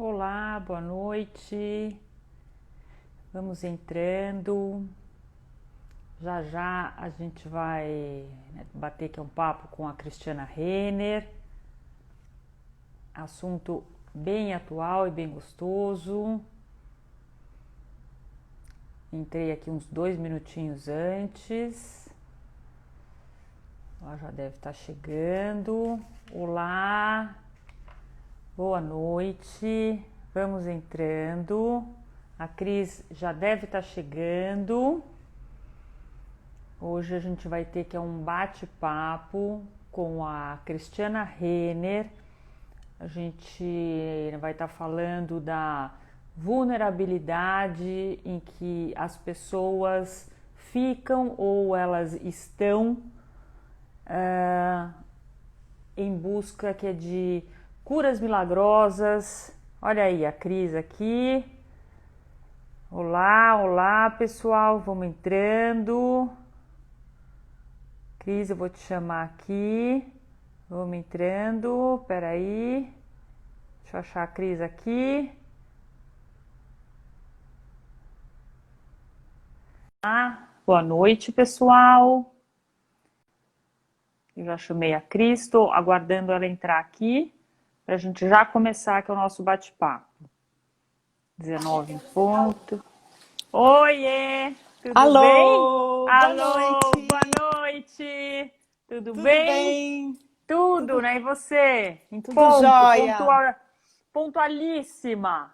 Olá, boa noite. Vamos entrando. Já já a gente vai bater aqui um papo com a Cristiana Renner. Assunto bem atual e bem gostoso. Entrei aqui uns 2 minutinhos antes. Ela já deve estar chegando. Olá, boa noite. Vamos entrando. A Cris já deve estar chegando. Hoje a gente vai ter um bate-papo com a Cristiana Renner. A gente vai estar falando da vulnerabilidade em que as pessoas ficam ou elas estão em busca de curas milagrosas. Olha aí a Cris aqui. Olá, olá pessoal, vamos entrando. Cris, eu vou te chamar aqui. Vamos entrando, peraí. Deixa eu achar a Cris aqui. Boa noite, pessoal. Eu já chamei a Cris, estou aguardando ela entrar aqui para a gente já começar aqui o nosso bate-papo. 19 em ponto. Oiê! Tudo Alô, bem? boa Alô, noite. boa noite! Tudo Tudo bem? bem? Tudo, né? E você? Em Tudo ponto, jóia. pontualíssima.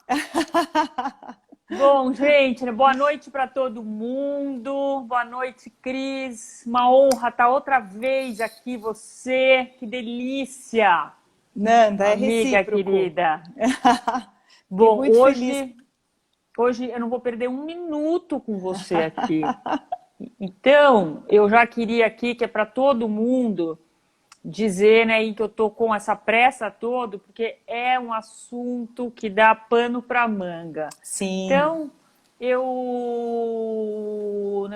Bom, gente, boa noite para todo mundo. Boa noite, Cris. Uma honra estar outra vez aqui, você. Que delícia, Nanda, é amiga recíproco. querida. Fiquei Bom, muito feliz. hoje eu não vou perder um minuto com você aqui. Então, eu já queria aqui, que é para todo mundo, dizer, né, que eu tô com essa pressa toda, porque é um assunto que dá pano para manga. Sim, Então, eu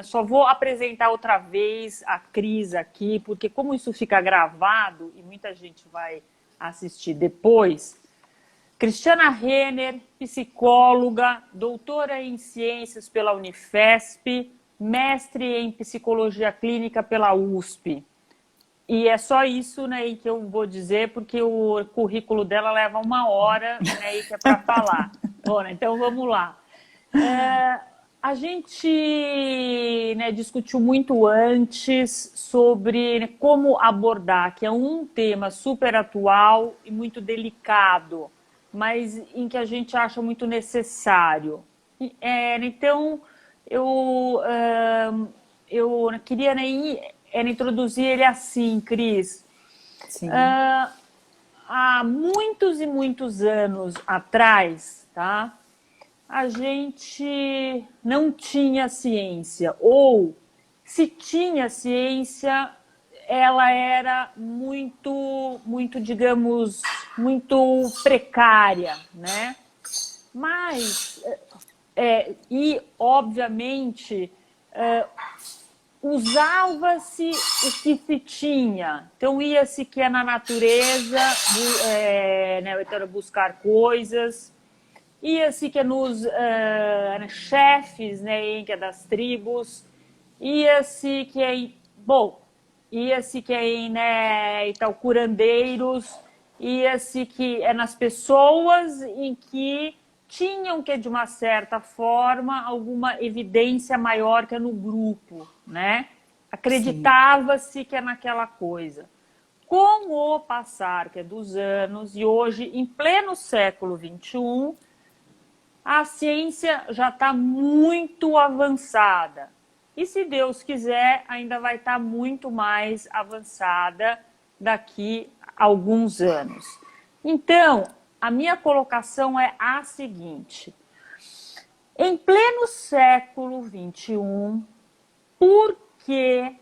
só vou apresentar outra vez a Cris aqui, porque como isso fica gravado e muita gente vai assistir depois, Cristiana Renner, psicóloga, doutora em ciências pela Unifesp, mestre em psicologia clínica pela USP. E é só isso, né, que eu vou dizer, porque o currículo dela leva 1 hora, né, que é para falar. Bom, né, então vamos lá. A gente, né, discutiu muito antes sobre, né, como abordar, que é um tema super atual e muito delicado, mas em que a gente acha muito necessário. Então, eu, eu queria, né, introduzir ele assim, Cris. sim, Há muitos e muitos anos atrás, tá? A gente não tinha ciência, ou se tinha ciência, ela era muito, digamos, muito precária, né? Mas, e obviamente, usava-se o que se tinha. Então, ia-se que é na natureza, né, buscar coisas, ia-se que é nos chefes, né, que é das tribos, ia-se que é, bom, ia-se que é em, né, tal, curandeiros, ia-se que é nas pessoas em que tinham que, de uma certa forma, alguma evidência maior que é no grupo, né? sim. Acreditava-se que é naquela coisa. Com o passar dos anos, e hoje, em pleno século XXI, a ciência já está muito avançada. E se Deus quiser, ainda vai estar muito mais avançada daqui a alguns anos. Então, a minha colocação é a seguinte: em pleno século XXI, por que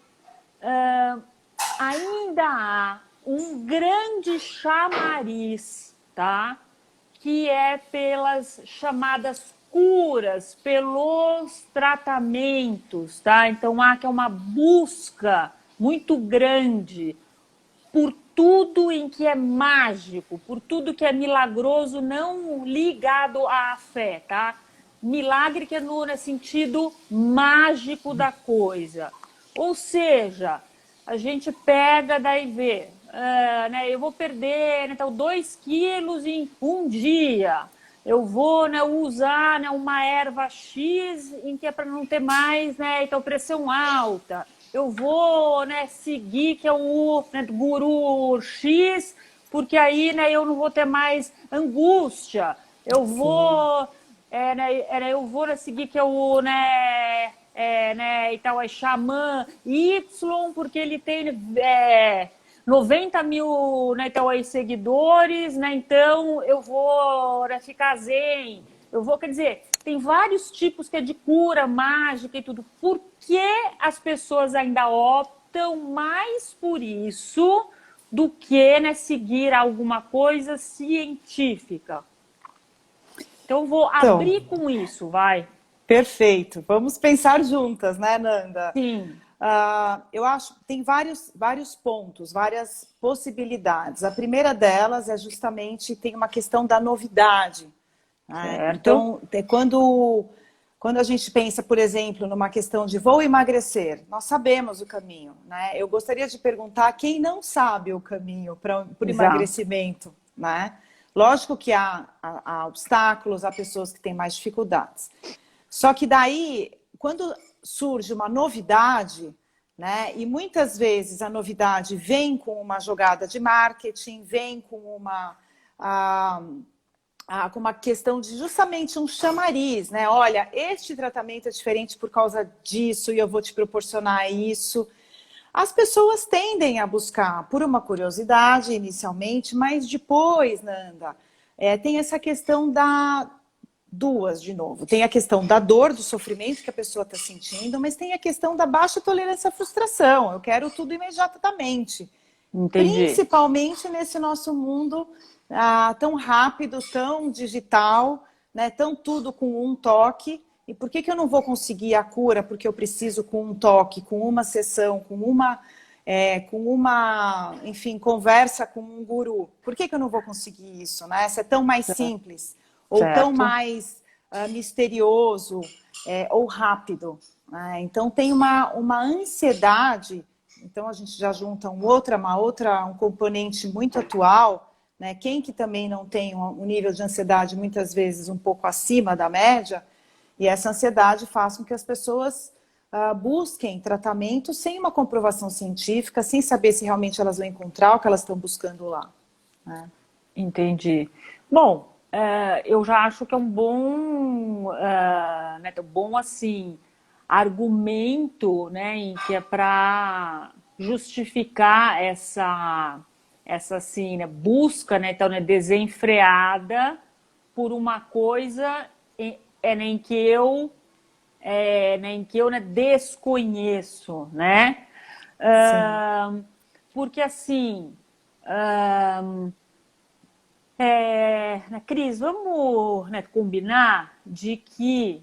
ainda há um grande chamariz, tá? Que é pelas chamadas curas, pelos tratamentos, tá? Então há que é uma busca muito grande por tudo em que é mágico, por tudo que é milagroso, não ligado à fé, tá? Milagre que é no sentido mágico da coisa. Ou seja, a gente pega, daí vê, né, eu vou perder, né, então, 2 quilos em um dia. Eu vou, né, usar, né, uma erva X em que é para não ter mais, né, então, pressão alta. Eu vou, né, seguir que é o, né, guru X, porque aí, né, eu não vou ter mais angústia. Eu Sim. vou, eu vou, né, seguir que é o, né, e tal, é xamã Y, porque ele tem 90 mil, né, então, aí, seguidores, né, então eu vou, né, ficar zen. Eu vou, quer dizer, tem vários tipos que é de cura, mágica e tudo. Por que as pessoas ainda optam mais por isso do que, né, seguir alguma coisa científica? Então, eu vou Então, abrir com isso, vai. perfeito. Vamos pensar juntas, né, Nanda? Sim, Eu acho que tem vários pontos, várias possibilidades. A primeira delas é justamente tem uma questão da novidade, né? certo? Então, quando a gente pensa, por exemplo, numa questão de vou emagrecer, nós sabemos o caminho, né? Eu gostaria de perguntar quem não sabe o caminho para o Exato. emagrecimento, né? Lógico que há obstáculos, há pessoas que têm mais dificuldades. Só que daí, quando surge uma novidade, né? E muitas vezes a novidade vem com uma jogada de marketing, vem com ah, com uma questão de justamente um chamariz, né? Olha, este tratamento é diferente por causa disso e eu vou te proporcionar isso. As pessoas tendem a buscar por uma curiosidade inicialmente, mas depois, Nanda, tem essa questão da duas, de novo. Tem a questão da dor, do sofrimento que a pessoa está sentindo, mas tem a questão da baixa tolerância à frustração. Eu quero tudo imediatamente. Entendi. Principalmente nesse nosso mundo tão rápido, tão digital, né? Tão tudo com um toque. E por que eu não vou conseguir a cura? Porque eu preciso com um toque, com uma sessão, enfim, conversa com um guru. Por que eu não vou conseguir isso, né? Se é tão mais simples ou tão Certo. mais misterioso ou rápido, né? Então tem uma ansiedade. Então a gente já junta um componente muito atual, né? Quem que também não tem um nível de ansiedade muitas vezes um pouco acima da média, e essa ansiedade faz com que as pessoas busquem tratamento sem uma comprovação científica, sem saber se realmente elas vão encontrar o que elas estão buscando lá, né? Entendi. Bom, eu já acho que é um né, bom assim, argumento, né, em que é para justificar essa assim, né, busca, né, então, né, desenfreada por uma coisa né, em que eu né, desconheço, né? Sim, Porque assim, né, Cris, vamos né, combinar de que,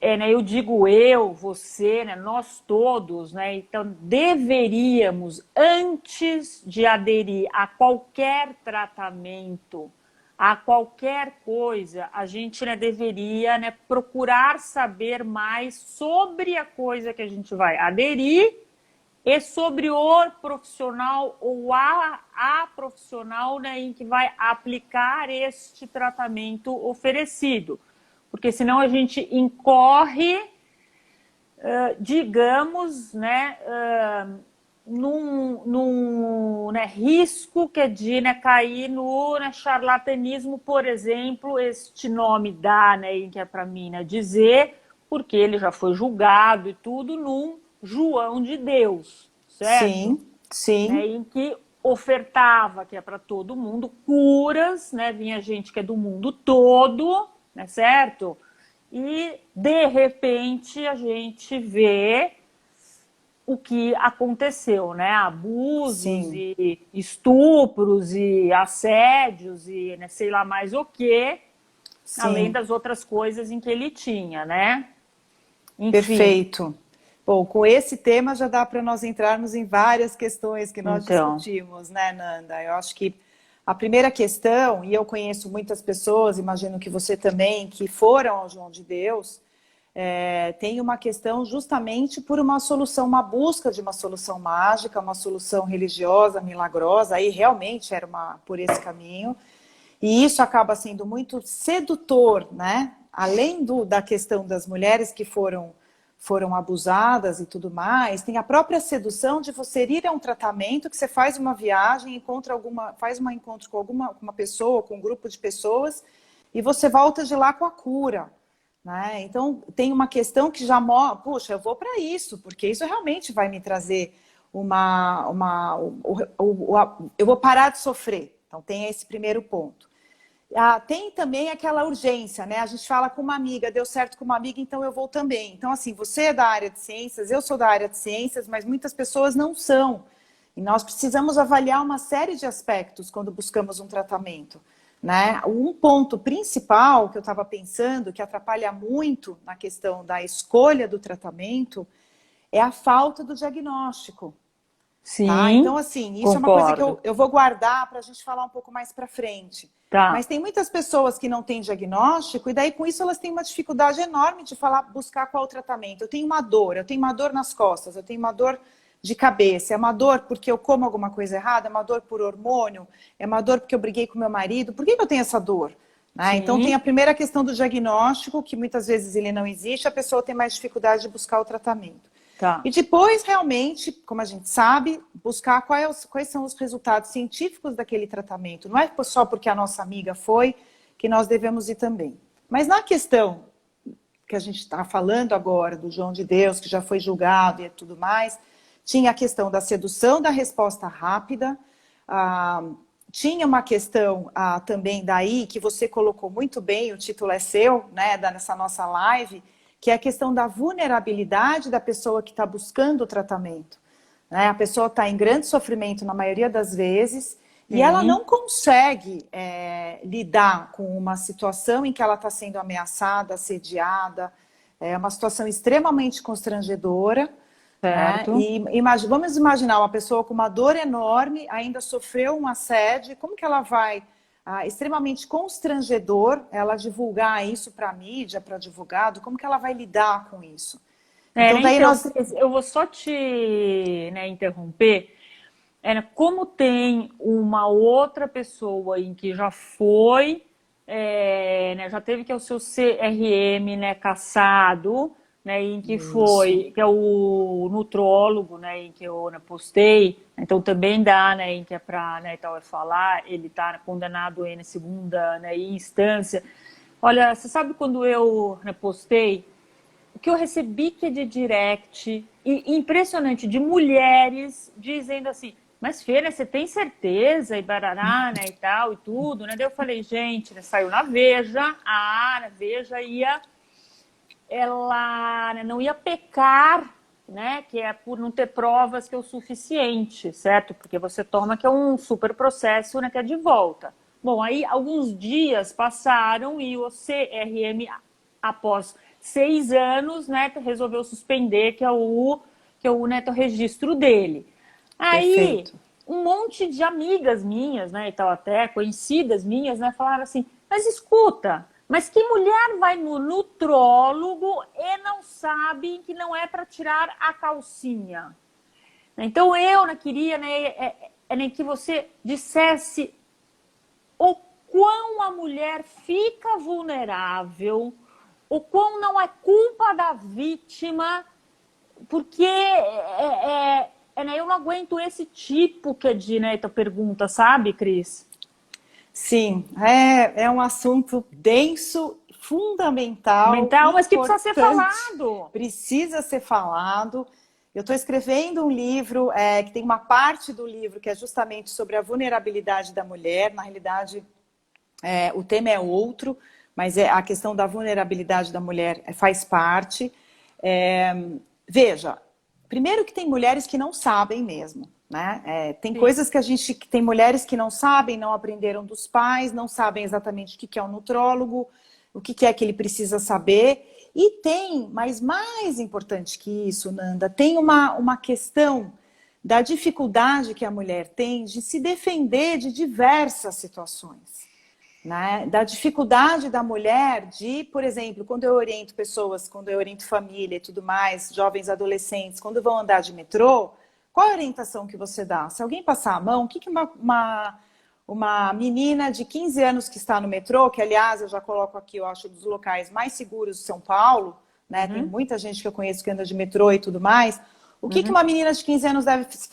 né, eu digo eu, você, né, nós todos, né, então deveríamos, antes de aderir a qualquer tratamento, a qualquer coisa, a gente né, deveria né, procurar saber mais sobre a coisa que a gente vai aderir e sobre o profissional ou a profissional né, em que vai aplicar este tratamento oferecido. Porque senão a gente incorre, digamos, né, num né, risco que é de né, cair no né, charlatanismo, por exemplo, este nome dá, né, em que é para mim né, dizer, porque ele já foi julgado e tudo num João de Deus, certo? sim, Né, sim, em que ofertava, que é para todo mundo, curas, né? Vinha gente que é do mundo todo, né, certo? E, de repente, a gente vê o que aconteceu, né? Abusos sim, e estupros e assédios e né, sei lá mais o que, além sim. das outras coisas em que ele tinha, né? Enfim, Perfeito. Bom, com esse tema já dá para nós entrarmos em várias questões que nós Então, discutimos, né, Nanda? Eu acho que a primeira questão, e eu conheço muitas pessoas, imagino que você também, que foram ao João de Deus, tem uma questão justamente por uma solução, uma busca de uma solução mágica, uma solução religiosa, milagrosa, aí realmente era por esse caminho, e isso acaba sendo muito sedutor, né? Além da questão das mulheres que foram abusadas e tudo mais, tem a própria sedução de você ir a um tratamento, que você faz uma viagem, faz um encontro com uma pessoa, com um grupo de pessoas, e você volta de lá com a cura. Né? Então, tem uma questão que já mostra, puxa, eu vou para isso, porque isso realmente vai me trazer eu vou parar de sofrer. Então, tem esse primeiro ponto. Tem também aquela urgência, né? A gente fala com uma amiga, deu certo com uma amiga, então eu vou também. Então, assim, você é da área de ciências, eu sou da área de ciências, mas muitas pessoas não são. E nós precisamos avaliar uma série de aspectos quando buscamos um tratamento, né? Um ponto principal que eu estava pensando, que atrapalha muito na questão da escolha do tratamento, é a falta do diagnóstico. Tá? sim, Então, assim, isso é uma coisa que concordo. eu vou guardar para a gente falar um pouco mais para frente. Tá. Mas tem muitas pessoas que não têm diagnóstico e daí com isso elas têm uma dificuldade enorme de buscar qual o tratamento. Eu tenho uma dor nas costas, eu tenho uma dor de cabeça, é uma dor porque eu como alguma coisa errada, é uma dor por hormônio, é uma dor porque eu briguei com meu marido. Por que eu tenho essa dor? Né? Então tem Sim, a primeira questão do diagnóstico, que muitas vezes ele não existe, a pessoa tem mais dificuldade de buscar o tratamento. tá. E depois, realmente, como a gente sabe, buscar quais são os resultados científicos daquele tratamento. Não é só porque a nossa amiga foi que nós devemos ir também. Mas na questão que a gente está falando agora, do João de Deus, que já foi julgado e tudo mais, tinha a questão da sedução da resposta rápida, tinha uma questão também daí, que você colocou muito bem, o título é seu, né, nessa nossa live, que é a questão da vulnerabilidade da pessoa que está buscando o tratamento. Né? A pessoa está em grande sofrimento na maioria das vezes e ela Sim, não consegue lidar com uma situação em que ela está sendo ameaçada, assediada, é uma situação extremamente constrangedora. Né? certo. E vamos imaginar uma pessoa com uma dor enorme, ainda sofreu um assédio, como que ela vai... extremamente constrangedor ela divulgar isso para a mídia, para advogado, como que ela vai lidar com isso? Então, Né, daí então, nós... eu vou só te, né, interromper. Como tem uma outra pessoa em que já foi, né, já teve que é o seu CRM, né, cassado, né, em que Isso, foi, que é o nutrólogo, né, em que eu, né, postei, então também dá, né, em que é para, né, tal, falar, ele está condenado aí na segunda, né, instância. Olha, você sabe quando eu, né, postei, o que eu recebi que é de direct, e impressionante, de mulheres dizendo assim, mas Fê, você tem certeza, e barará, né, e tal, e tudo, né? Daí eu falei, gente, né, saiu na Veja, Veja ela, né, não ia pecar, né, que é por não ter provas que é o suficiente, certo? Porque você toma que é um super processo, né, que é de volta. Bom, aí alguns dias passaram e o CRM, após 6 anos, né, resolveu suspender, que é o neto registro dele. Aí, perfeito. um monte de amigas minhas, né, e tal, até conhecidas minhas, né, falaram assim, mas escuta, mas que mulher vai no nutrólogo e não sabe que não é para tirar a calcinha? Então, eu né, queria né, que você dissesse o quão a mulher fica vulnerável, o quão não é culpa da vítima, porque né, eu não aguento esse tipo que é de né, pergunta, sabe, Cris? Sim, é um assunto denso, fundamental, Mental, mas que precisa ser importante, falado. precisa ser falado. Eu estou escrevendo um livro que tem uma parte do livro que é justamente sobre a vulnerabilidade da mulher. Na realidade, o tema é outro, mas a questão da vulnerabilidade da mulher faz parte. Veja, primeiro que tem mulheres que não sabem mesmo, né? Tem Sim. coisas que tem mulheres que não sabem, não aprenderam dos pais, não sabem exatamente o que é um nutrólogo, o que é que ele precisa saber. E tem, mas mais importante que isso, Nanda, tem uma questão da dificuldade que a mulher tem de se defender de diversas situações. Né? Da dificuldade da mulher de, por exemplo, quando eu oriento pessoas, quando eu oriento família e tudo mais, jovens adolescentes, quando vão andar de metrô, qual a orientação que você dá? Se alguém passar a mão, o que uma menina de 15 anos que está no metrô, que aliás eu já coloco aqui, eu acho, dos locais mais seguros de São Paulo, né? Tem muita gente que eu conheço que anda de metrô e tudo mais. O que uma menina de 15 anos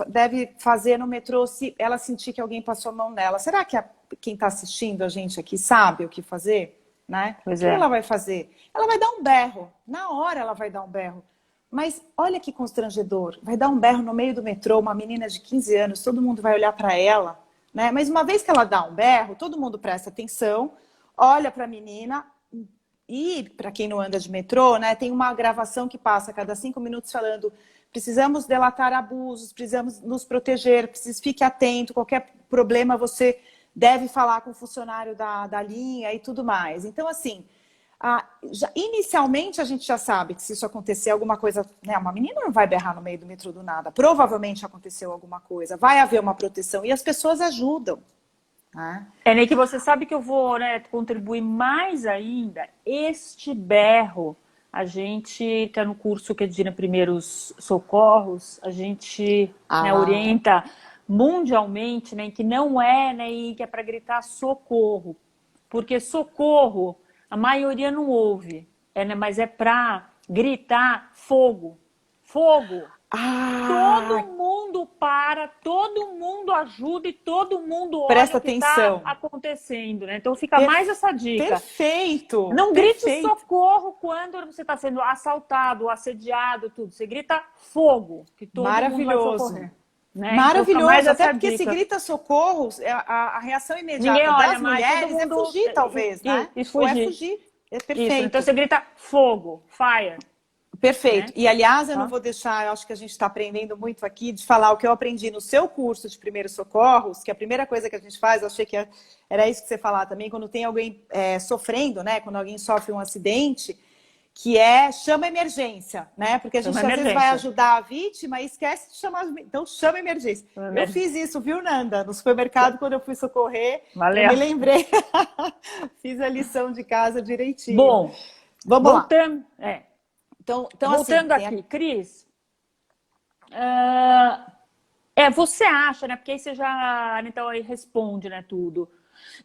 deve fazer no metrô se ela sentir que alguém passou a mão nela? Será que quem está assistindo a gente aqui sabe o que fazer? Né? O que ela vai fazer? Ela vai dar um berro. Na hora ela vai dar um berro. Mas olha que constrangedor. Vai dar um berro no meio do metrô, uma menina de 15 anos, todo mundo vai olhar para ela. Né? Mas uma vez que ela dá um berro, todo mundo presta atenção, olha para a menina. E para quem não anda de metrô, né, tem uma gravação que passa a cada 5 minutos falando: precisamos delatar abusos, precisamos nos proteger, fique atento, qualquer problema você deve falar com o funcionário da linha e tudo mais. Então, assim, inicialmente a gente já sabe que se isso acontecer alguma coisa, né, uma menina não vai berrar no meio do metrô do nada, provavelmente aconteceu alguma coisa, vai haver uma proteção e as pessoas ajudam. Ney, que você sabe que eu vou, né, contribuir mais ainda. Este berro, a gente está no curso que é de primeiros socorros, a gente né, orienta mundialmente, né, que não é, né, que é para gritar socorro, porque socorro a maioria não ouve, né, mas é para gritar fogo, fogo. Todo mundo para, todo mundo ajuda e todo mundo olha presta o que atenção. está acontecendo, né? Então fica mais essa dica. Perfeito! Não grite socorro quando você está sendo assaltado, assediado, tudo. Você grita fogo, que todo mundo vai socorrer. Né? Maravilhoso, então, até porque se grita socorro, a reação imediata das mulheres é fugir, talvez, né? Ou é fugir. É perfeito. Isso. Então você grita fogo, fire. Perfeito. Né? E, aliás, eu não vou deixar, eu acho que a gente está aprendendo muito aqui, de falar o que eu aprendi no seu curso de primeiros socorros, que a primeira coisa que a gente faz, eu achei que era isso que você falava também, quando tem alguém sofrendo, né? Quando alguém sofre um acidente, que chama emergência, né? Porque a gente às vezes vai ajudar a vítima e esquece de chamar. Então, chama emergência. Eu fiz isso, viu, Nanda? No supermercado, quando eu fui socorrer, eu me lembrei. Fiz a lição de casa direitinho. Bom, vamos lá. Então voltando assim, aqui, Cris, você acha, né? Porque aí você já então, aí responde, né, tudo.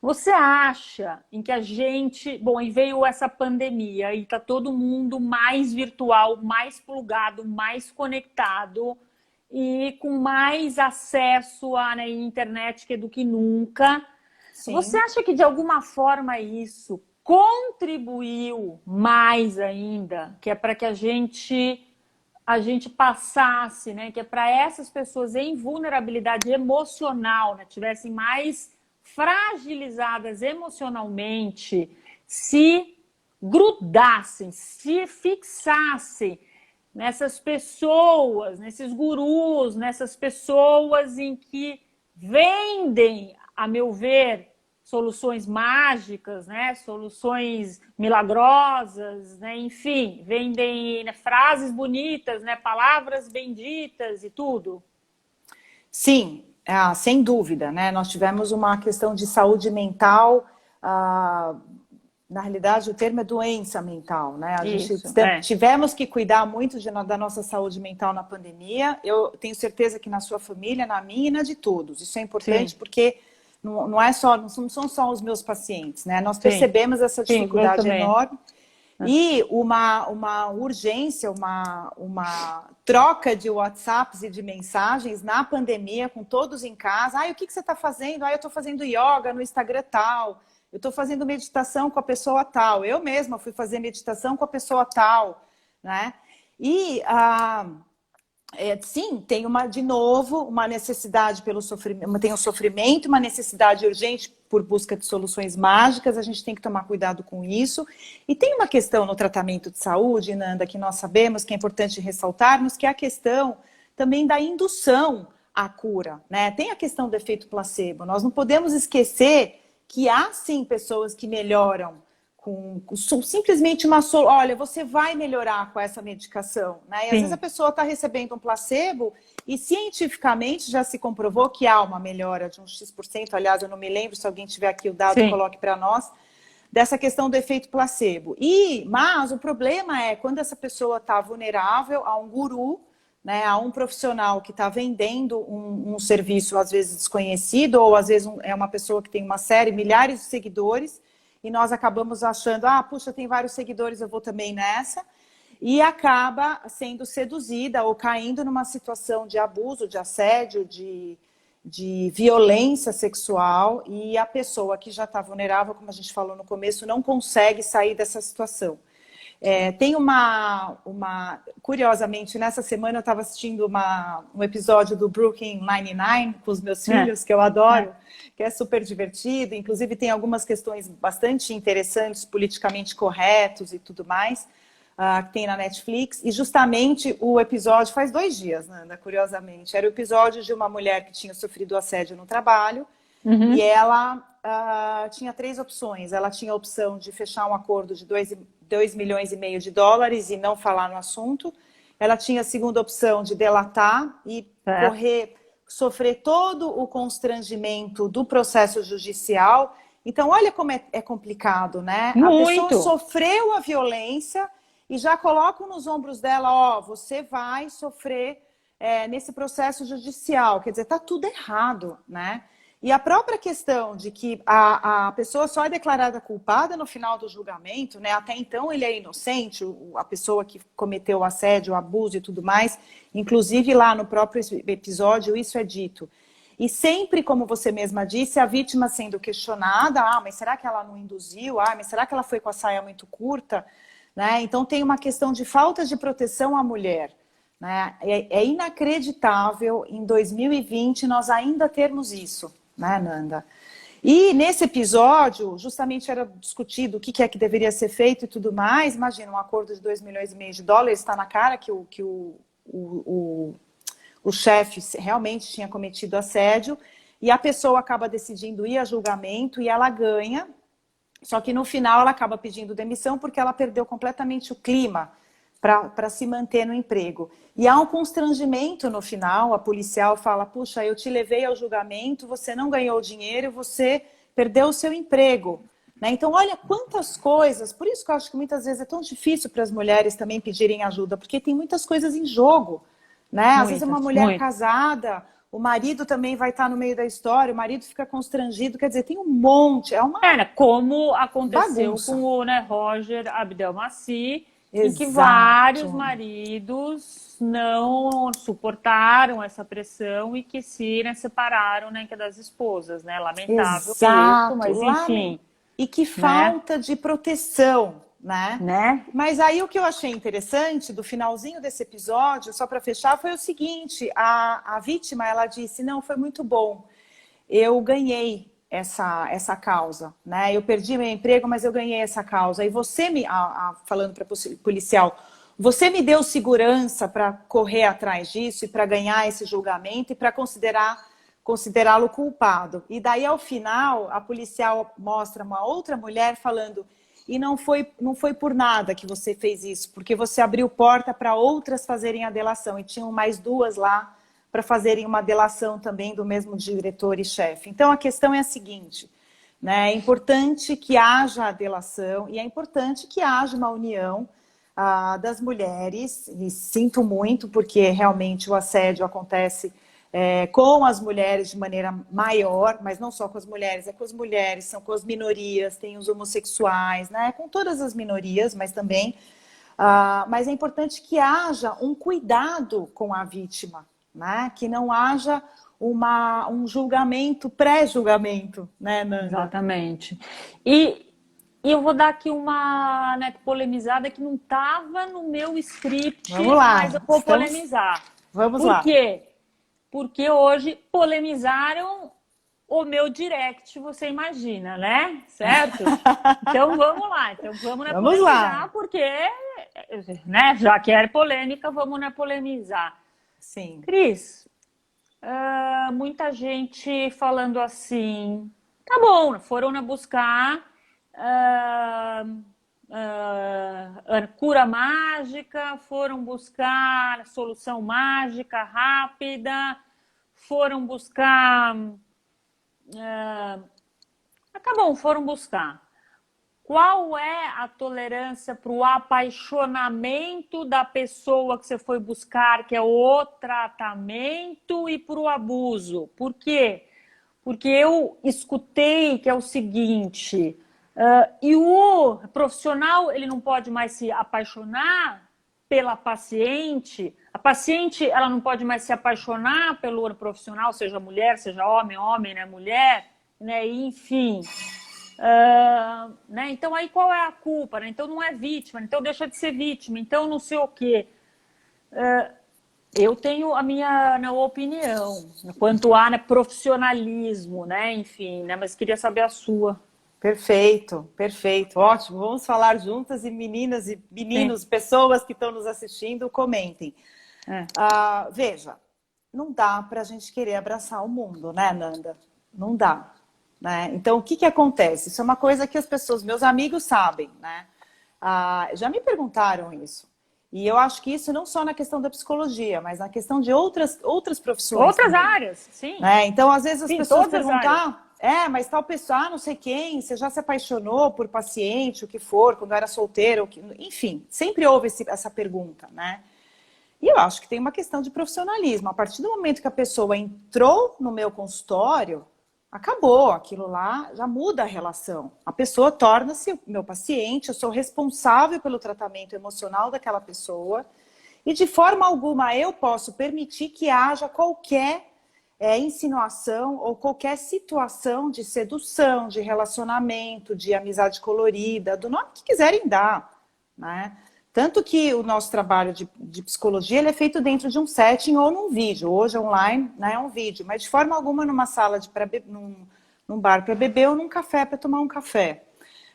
Você acha em que a gente... Bom, e veio essa pandemia e tá todo mundo mais virtual, mais plugado, mais conectado e com mais acesso à internet do que nunca. Sim. Você acha que de alguma forma isso contribuiu mais ainda, que é para que a gente passasse, né, que é para essas pessoas em vulnerabilidade emocional, né, tivessem mais fragilizadas emocionalmente, se grudassem, se fixassem nessas pessoas, nesses gurus, nessas pessoas em que vendem, a meu ver, soluções mágicas, né? Soluções milagrosas, né? Enfim, vendem, né, frases bonitas, né? Palavras benditas e tudo. Sim, sem dúvida, né? Nós tivemos uma questão de saúde mental, na realidade o termo é doença mental, né? Tivemos que cuidar muito da nossa saúde mental na pandemia. Eu tenho certeza que na sua família, na minha e na de todos. Isso é importante. Sim. Porque não são só os meus pacientes, né? Nós percebemos essa dificuldade enorme. E uma urgência, uma troca de WhatsApps e de mensagens na pandemia, com todos em casa. O que você está fazendo? Eu estou fazendo yoga no Instagram tal. Eu estou fazendo meditação com a pessoa tal. Eu mesma fui fazer meditação com a pessoa tal, né? E... sim, tem de novo uma necessidade pelo sofrimento, tem um sofrimento, uma necessidade urgente por busca de soluções mágicas, a gente tem que tomar cuidado com isso. E tem uma questão no tratamento de saúde, Nanda, que nós sabemos que é importante ressaltarmos, que é a questão também da indução à cura, né? Tem a questão do efeito placebo. Nós não podemos esquecer que há sim pessoas que melhoram simplesmente olha, você vai melhorar com essa medicação, né? E às vezes a pessoa está recebendo um placebo e cientificamente já se comprovou que há uma melhora de um X%, aliás, eu não me lembro, se alguém tiver aqui o dado, Sim. coloque para nós, dessa questão do efeito placebo. Mas o problema é quando essa pessoa está vulnerável a um guru, né, a um profissional que está vendendo um serviço, às vezes desconhecido, ou às vezes é uma pessoa que tem uma série, milhares de seguidores, e nós acabamos achando, puxa, tem vários seguidores, eu vou também nessa, e acaba sendo seduzida ou caindo numa situação de abuso, de assédio, de violência sexual, e a pessoa que já está vulnerável, como a gente falou no começo, não consegue sair dessa situação. Tem curiosamente, nessa semana eu estava assistindo um episódio do Brooklyn Nine-Nine com os meus filhos, que eu adoro, que é super divertido, inclusive tem algumas questões bastante interessantes, politicamente corretos e tudo mais, que tem na Netflix, e justamente o episódio, faz 2 dias, Nanda, curiosamente, era o episódio de uma mulher que tinha sofrido assédio no trabalho, e ela tinha 3 opções. Ela tinha a opção de fechar um acordo de 2,5 milhões de dólares e não falar no assunto. Ela tinha a segunda opção de delatar e sofrer todo o constrangimento do processo judicial. Então, olha como é complicado, né? Muito. A pessoa sofreu a violência e já colocam nos ombros dela, você vai sofrer nesse processo judicial. Quer dizer, tá tudo errado, né? E a própria questão de que a pessoa só é declarada culpada no final do julgamento, né? Até então ele é inocente, a pessoa que cometeu o assédio, o abuso e tudo mais. Inclusive lá no próprio episódio isso é dito. E sempre, como você mesma disse, a vítima sendo questionada, mas será que ela não induziu? Mas será que ela foi com a saia muito curta? Né? Então tem uma questão de falta de proteção à mulher. Né? É inacreditável em 2020 nós ainda termos isso. Né, Nanda? E nesse episódio, justamente era discutido o que é que deveria ser feito e tudo mais. Imagina, um acordo de 2,5 milhões de dólares, está na cara que o chefe realmente tinha cometido assédio, e a pessoa acaba decidindo ir a julgamento e ela ganha, só que no final ela acaba pedindo demissão porque ela perdeu completamente o clima para se manter no emprego. E há um constrangimento no final, a policial fala, puxa, eu te levei ao julgamento, você não ganhou dinheiro, você perdeu o seu emprego. Né? Então, olha quantas coisas, por isso que eu acho que muitas vezes é tão difícil para as mulheres também pedirem ajuda, porque tem muitas coisas em jogo. Né? Às vezes é uma mulher casada, o marido também vai estar no meio da história, o marido fica constrangido, quer dizer, tem um monte, é uma como aconteceu bagunça. com o Roger Abdelmaci, Exato. em que vários maridos não suportaram essa pressão e que se separaram, né, das esposas, né? Lamentável isso, mas enfim. E que falta de proteção, né? Mas aí o que eu achei interessante do finalzinho desse episódio, só para fechar, foi o seguinte, a vítima, ela disse, não, foi muito bom, eu ganhei essa causa, né? Eu perdi meu emprego, mas eu ganhei essa causa. E você falando para o policial, você me deu segurança para correr atrás disso e para ganhar esse julgamento e para considerá-lo culpado. E daí, ao final, a policial mostra uma outra mulher falando, e não foi por nada que você fez isso, porque você abriu porta para outras fazerem a delação. E tinham mais 2 lá para fazerem uma delação também do mesmo diretor e chefe. Então, a questão é a seguinte, né? É importante que haja a delação e é importante que haja uma união das mulheres, e sinto muito, porque realmente o assédio acontece com as mulheres de maneira maior, mas não só com as mulheres, é com as mulheres, são com as minorias, tem os homossexuais, né? Com todas as minorias, mas também... mas é importante que haja um cuidado com a vítima, né? Que não haja um julgamento, pré-julgamento, né, Nanda? Exatamente. E eu vou dar aqui uma polemizada que não estava no meu script, Vamos lá. Mas eu vou polemizar. Vamos lá. Por quê? Porque hoje polemizaram o meu direct, você imagina, né? Certo? Então vamos lá. Então vamos polemizar, lá. Porque, né, já que é polêmica, vamos polemizar. Sim. Cris, muita gente falando assim, tá bom, foram buscar cura mágica, foram buscar solução mágica rápida, foram buscar... foram buscar. Qual é a tolerância para o apaixonamento da pessoa que você foi buscar, que é o tratamento, e para o abuso? Por quê? Porque eu escutei que é o seguinte, e o profissional ele não pode mais se apaixonar pela paciente, a paciente ela não pode mais se apaixonar pelo profissional, seja mulher, seja homem, homem, né, mulher, né, enfim... né? Então aí qual é a culpa? Né? Então não é vítima, então deixa de ser vítima, então não sei o quê. Eu tenho a minha opinião quanto a, né, profissionalismo, né? Enfim, né? Mas queria saber a sua. Perfeito, perfeito, ótimo. Vamos falar juntas, e meninas e meninos, pessoas que estão nos assistindo, comentem. Veja, não dá para a gente querer abraçar o mundo, né, Nanda? Não dá. Né? Então, o que acontece? Isso é uma coisa que as pessoas, meus amigos sabem, né? Já me perguntaram isso. E eu acho que isso não só na questão da psicologia, mas na questão de outras profissões. Outras também, áreas, sim. né? Então, às vezes as pessoas perguntam, mas tal pessoa, não sei quem, você já se apaixonou por paciente, o que for, quando era solteira, enfim, sempre houve essa pergunta, né? E eu acho que tem uma questão de profissionalismo. A partir do momento que a pessoa entrou no meu consultório, acabou, aquilo lá já muda a relação. A pessoa torna-se meu paciente, eu sou responsável pelo tratamento emocional daquela pessoa e de forma alguma eu posso permitir que haja qualquer insinuação ou qualquer situação de sedução, de relacionamento, de amizade colorida, do nome que quiserem dar, né? Tanto que o nosso trabalho de psicologia ele é feito dentro de um setting ou num vídeo. Hoje online, né, é um vídeo, mas de forma alguma numa sala num bar para beber ou num café para tomar um café.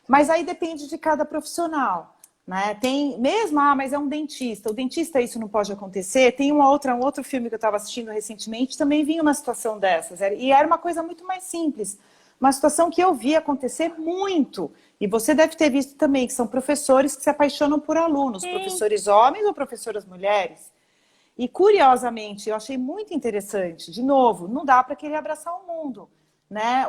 Mas aí depende de cada profissional. Né? Tem mesmo, mas é um dentista. O dentista isso não pode acontecer. Tem um outro filme que eu estava assistindo recentemente, também vinha uma situação dessas. E era uma coisa muito mais simples. Uma situação que eu vi acontecer muito. E você deve ter visto também, que são professores que se apaixonam por alunos, sim, professores homens ou professoras mulheres. E, curiosamente, eu achei muito interessante, de novo, não dá para querer abraçar o mundo. Né?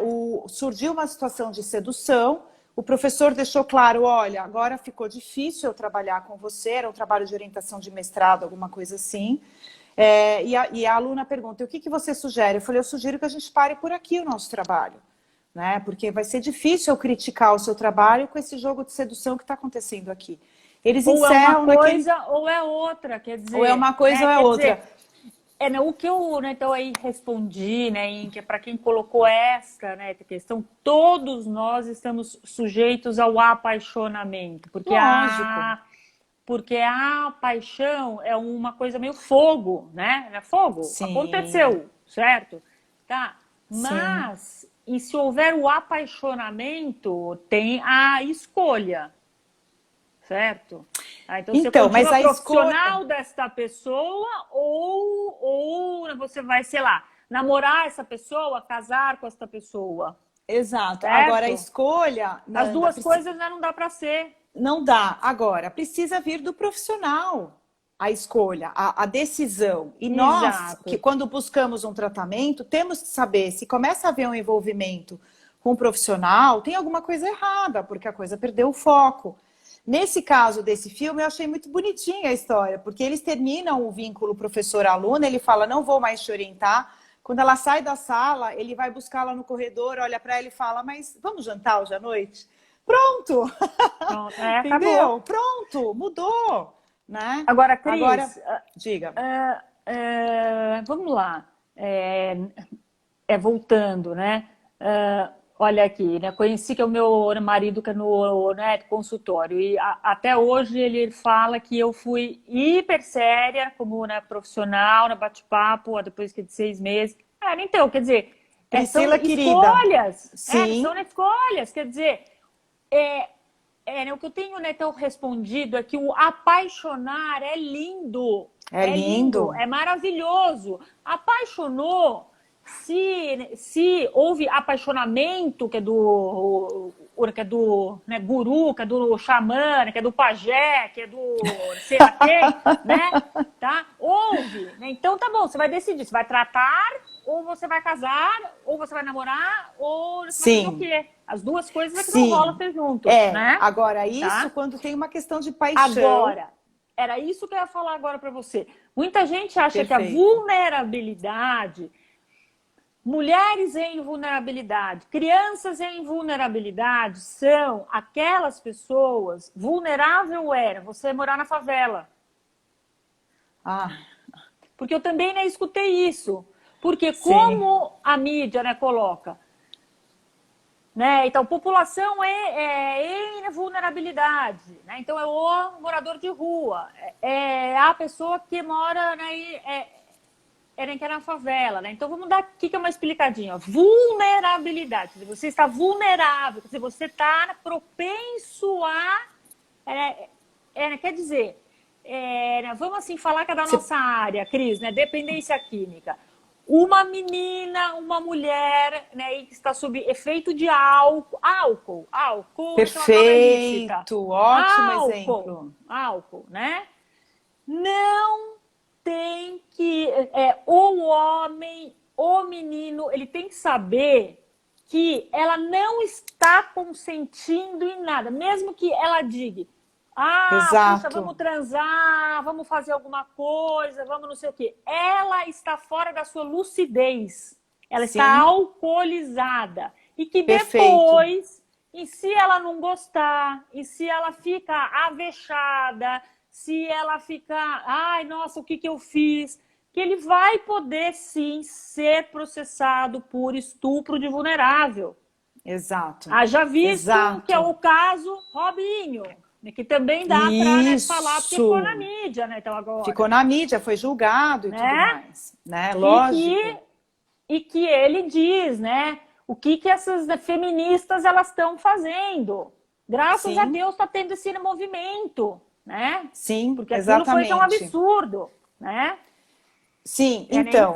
Surgiu uma situação de sedução, o professor deixou claro, olha, agora ficou difícil eu trabalhar com você, era um trabalho de orientação de mestrado, alguma coisa assim. E a aluna pergunta, o que você sugere? Eu falei, eu sugiro que a gente pare por aqui o nosso trabalho. Né? Porque vai ser difícil eu criticar o seu trabalho com esse jogo de sedução que está acontecendo aqui. Eles encerram ou é uma coisa ou é outra, quer dizer... Ou é uma coisa ou é outra. O que eu então aí respondi, né, que para quem colocou esta, né, questão, todos nós estamos sujeitos ao apaixonamento, porque a paixão é uma coisa meio fogo, né? É fogo, sim, aconteceu, certo? Tá, mas... Sim. E se houver o apaixonamento, tem a escolha, certo? Então você continua mas a profissional desta pessoa ou você vai, sei lá, namorar essa pessoa, casar com essa pessoa. Exato. Certo? Agora a escolha... As duas coisas não dá para ser. Não dá. Agora, precisa vir do profissional. A escolha, a decisão. E nós, que quando buscamos um tratamento, temos que saber se começa a haver um envolvimento com o profissional, tem alguma coisa errada, porque a coisa perdeu o foco. Nesse caso desse filme, eu achei muito bonitinha a história, porque eles terminam o vínculo professor-aluna, ele fala, não vou mais te orientar. Quando ela sai da sala, ele vai buscá-la no corredor, olha para ela e fala, mas vamos jantar hoje à noite? Pronto! Entendeu? Acabou. Pronto, mudou. Né? Agora, Cris, diga. Vamos lá. Voltando, né? Olha aqui, né? Conheci que é o meu marido que é no consultório e até hoje ele fala que eu fui hiper séria como profissional, bate-papo, depois de 6 meses. Então, quer dizer, Priscila, são querida. escolhas. Sim. São escolhas, quer dizer... o que eu tenho então respondido é que o apaixonar é lindo. É lindo. É maravilhoso. Apaixonou, se houve apaixonamento, que é do né, guru, que é do xamã, que é do pajé, que é do sei lá quem, né? Tá? Houve. Né? Então tá bom, você vai decidir, você vai tratar, ou você vai casar, ou você vai namorar, ou você vai fazer o quê? As duas coisas é que não rola ser junto, né? Agora isso tá? quando tem uma questão de paixão. Agora, era isso que eu ia falar agora para você. Muita gente acha que a vulnerabilidade, mulheres em vulnerabilidade, crianças em vulnerabilidade, são aquelas pessoas, vulnerável era você morar na favela. Porque eu também né, escutei isso. Porque como a mídia né, coloca... Né? Então, população em vulnerabilidade. Né? Então, é o morador de rua. É a pessoa que mora que é na favela. Né? Então, vamos dar aqui que é uma explicadinha. Vulnerabilidade. Você está vulnerável. Você está propenso a... quer dizer, vamos assim falar que é da nossa área, Cris, né? Dependência química. Uma menina, uma mulher, né, que está sob efeito de álcool. Perfeito, ótimo exemplo. Álcool, né? Não tem que... o homem, o menino, ele tem que saber que ela não está consentindo em nada. Mesmo que ela diga... puxa, vamos transar, vamos fazer alguma coisa, vamos não sei o quê. Ela está fora da sua lucidez. Ela está alcoolizada. E que depois, e se ela não gostar, e se ela fica avexada, se ela ficar, ai, nossa, o que eu fiz? Que ele vai poder, sim, ser processado por estupro de vulnerável. Exato. Haja visto que é o caso Robinho. Que também dá para né, falar, porque ficou na mídia, né? Então agora. Ficou na mídia, foi julgado e tudo mais. Né? Lógico. E que ele diz, né? O que essas feministas elas estão fazendo. Graças a Deus está tendo esse movimento, né? Sim, porque exatamente. Aquilo foi tão absurdo, né? Sim, então,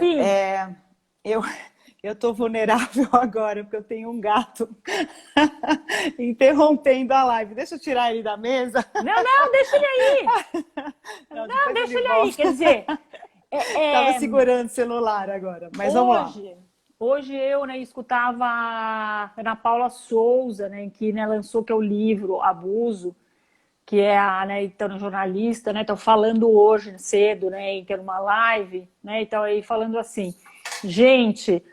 eu tô vulnerável agora, porque eu tenho um gato interrompendo a live. Deixa eu tirar ele da mesa. Não, deixa ele aí. Não, deixa ele aí. Quer dizer... Tava segurando o celular agora, mas vamos lá. Hoje eu né, escutava a Ana Paula Souza, né, que né, lançou que é o livro Abuso, que é a né, então, jornalista, né, então, falando hoje cedo, né, que era uma live, né, então aí falando assim, gente...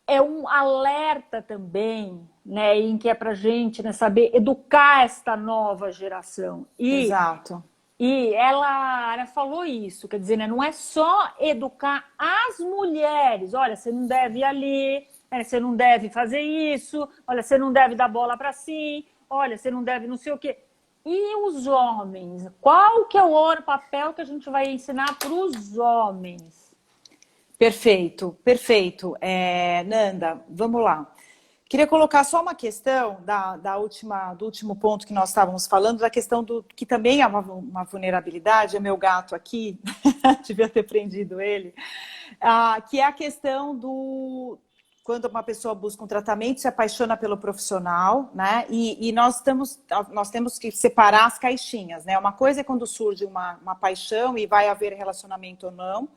É um alerta também, né, em que é para a gente né, saber educar esta nova geração. Exato. E ela falou isso, quer dizer, né, não é só educar as mulheres. Olha, você não deve ir ali, você não deve fazer isso, olha, você não deve dar bola para si, olha, você não deve não sei o quê. E os homens? Qual que é o papel que a gente vai ensinar para os homens? Perfeito, perfeito. Nanda, vamos lá. Queria colocar só uma questão do último ponto que nós estávamos falando, da questão que também é uma vulnerabilidade, é meu gato aqui, devia ter prendido ele, que é a questão quando uma pessoa busca um tratamento, se apaixona pelo profissional, né? E nós temos que separar as caixinhas, né? Uma coisa é quando surge uma paixão e vai haver relacionamento ou não.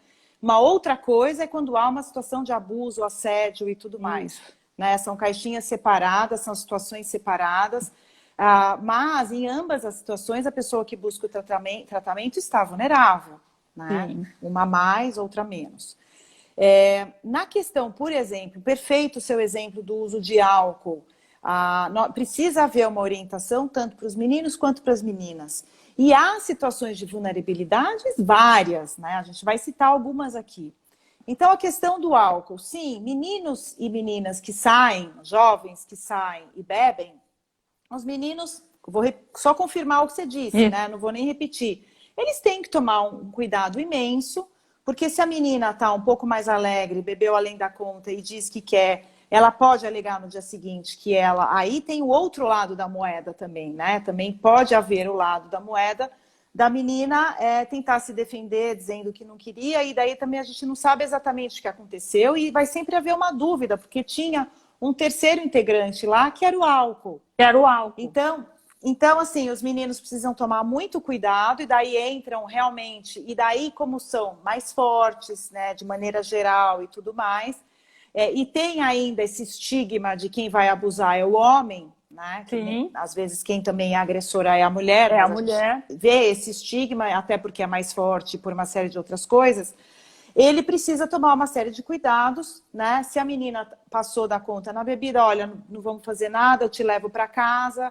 Uma outra coisa é quando há uma situação de abuso, assédio e tudo mais. Né? São caixinhas separadas, são situações separadas. Mas em ambas as situações, a pessoa que busca o tratamento está vulnerável. Né? Uma mais, outra menos. Na questão, por exemplo, perfeito o seu exemplo do uso de álcool, precisa haver uma orientação tanto para os meninos quanto para as meninas. E há situações de vulnerabilidades várias, né? A gente vai citar algumas aqui. Então, a questão do álcool, sim, meninos e meninas que saem, jovens que saem e bebem, os meninos, vou só confirmar o que você disse, né? Não vou nem repetir. Eles têm que tomar um cuidado imenso, porque se a menina está um pouco mais alegre, bebeu além da conta e diz que quer, ela pode alegar no dia seguinte que ela... Aí tem o outro lado da moeda também, né? Também pode haver o lado da moeda da menina tentar se defender dizendo que não queria, e daí também a gente não sabe exatamente o que aconteceu, e vai sempre haver uma dúvida, porque tinha um terceiro integrante lá, que era o álcool. Era o álcool. Então, assim, os meninos precisam tomar muito cuidado, e daí entram realmente, e daí como são mais fortes, né, de maneira geral e tudo mais, e tem ainda esse estigma de quem vai abusar é o homem, né? Sim. Às vezes quem também é agressora é a mulher. É a mas mulher. gente vê esse estigma, até porque é mais forte por uma série de outras coisas. Ele precisa tomar uma série de cuidados, né? Se a menina passou da conta na bebida, olha, não vamos fazer nada, eu te levo para casa,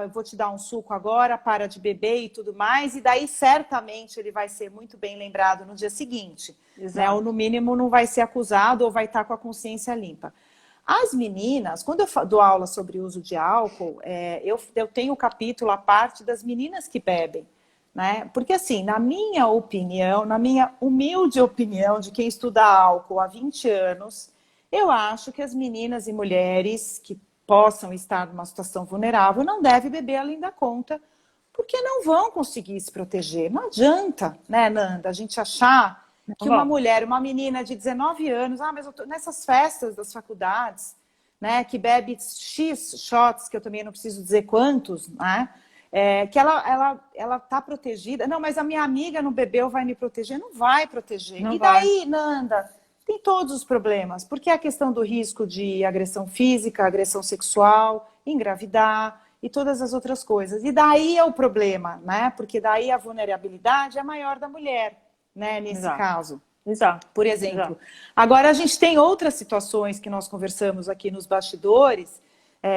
eu vou te dar um suco agora, para de beber e tudo mais, e daí certamente ele vai ser muito bem lembrado no dia seguinte, né? Ou no mínimo não vai ser acusado ou vai estar com a consciência limpa. As meninas, quando eu dou aula sobre o uso de álcool, eu tenho o capítulo à parte das meninas que bebem, né? Porque assim, na minha opinião, na minha humilde opinião de quem estuda álcool há 20 anos, eu acho que as meninas e mulheres que possam estar numa situação vulnerável não devem beber além da conta, porque não vão conseguir se proteger. Não adianta, né, Nanda, a gente achar que uma mulher, uma menina de 19 anos, mas eu tô nessas festas das faculdades, né, que bebe X shots, que eu também não preciso dizer quantos, né, que ela tá protegida. Não, mas a minha amiga não bebeu, vai me proteger? Não vai proteger. Não e vai. daí, Nanda, tem todos os problemas, porque a questão do risco de agressão física, agressão sexual, engravidar e todas as outras coisas. E daí é o problema, né? Porque daí a vulnerabilidade é maior da mulher, né? Nesse caso. Exato. Por exemplo. Agora a gente tem outras situações que nós conversamos aqui nos bastidores,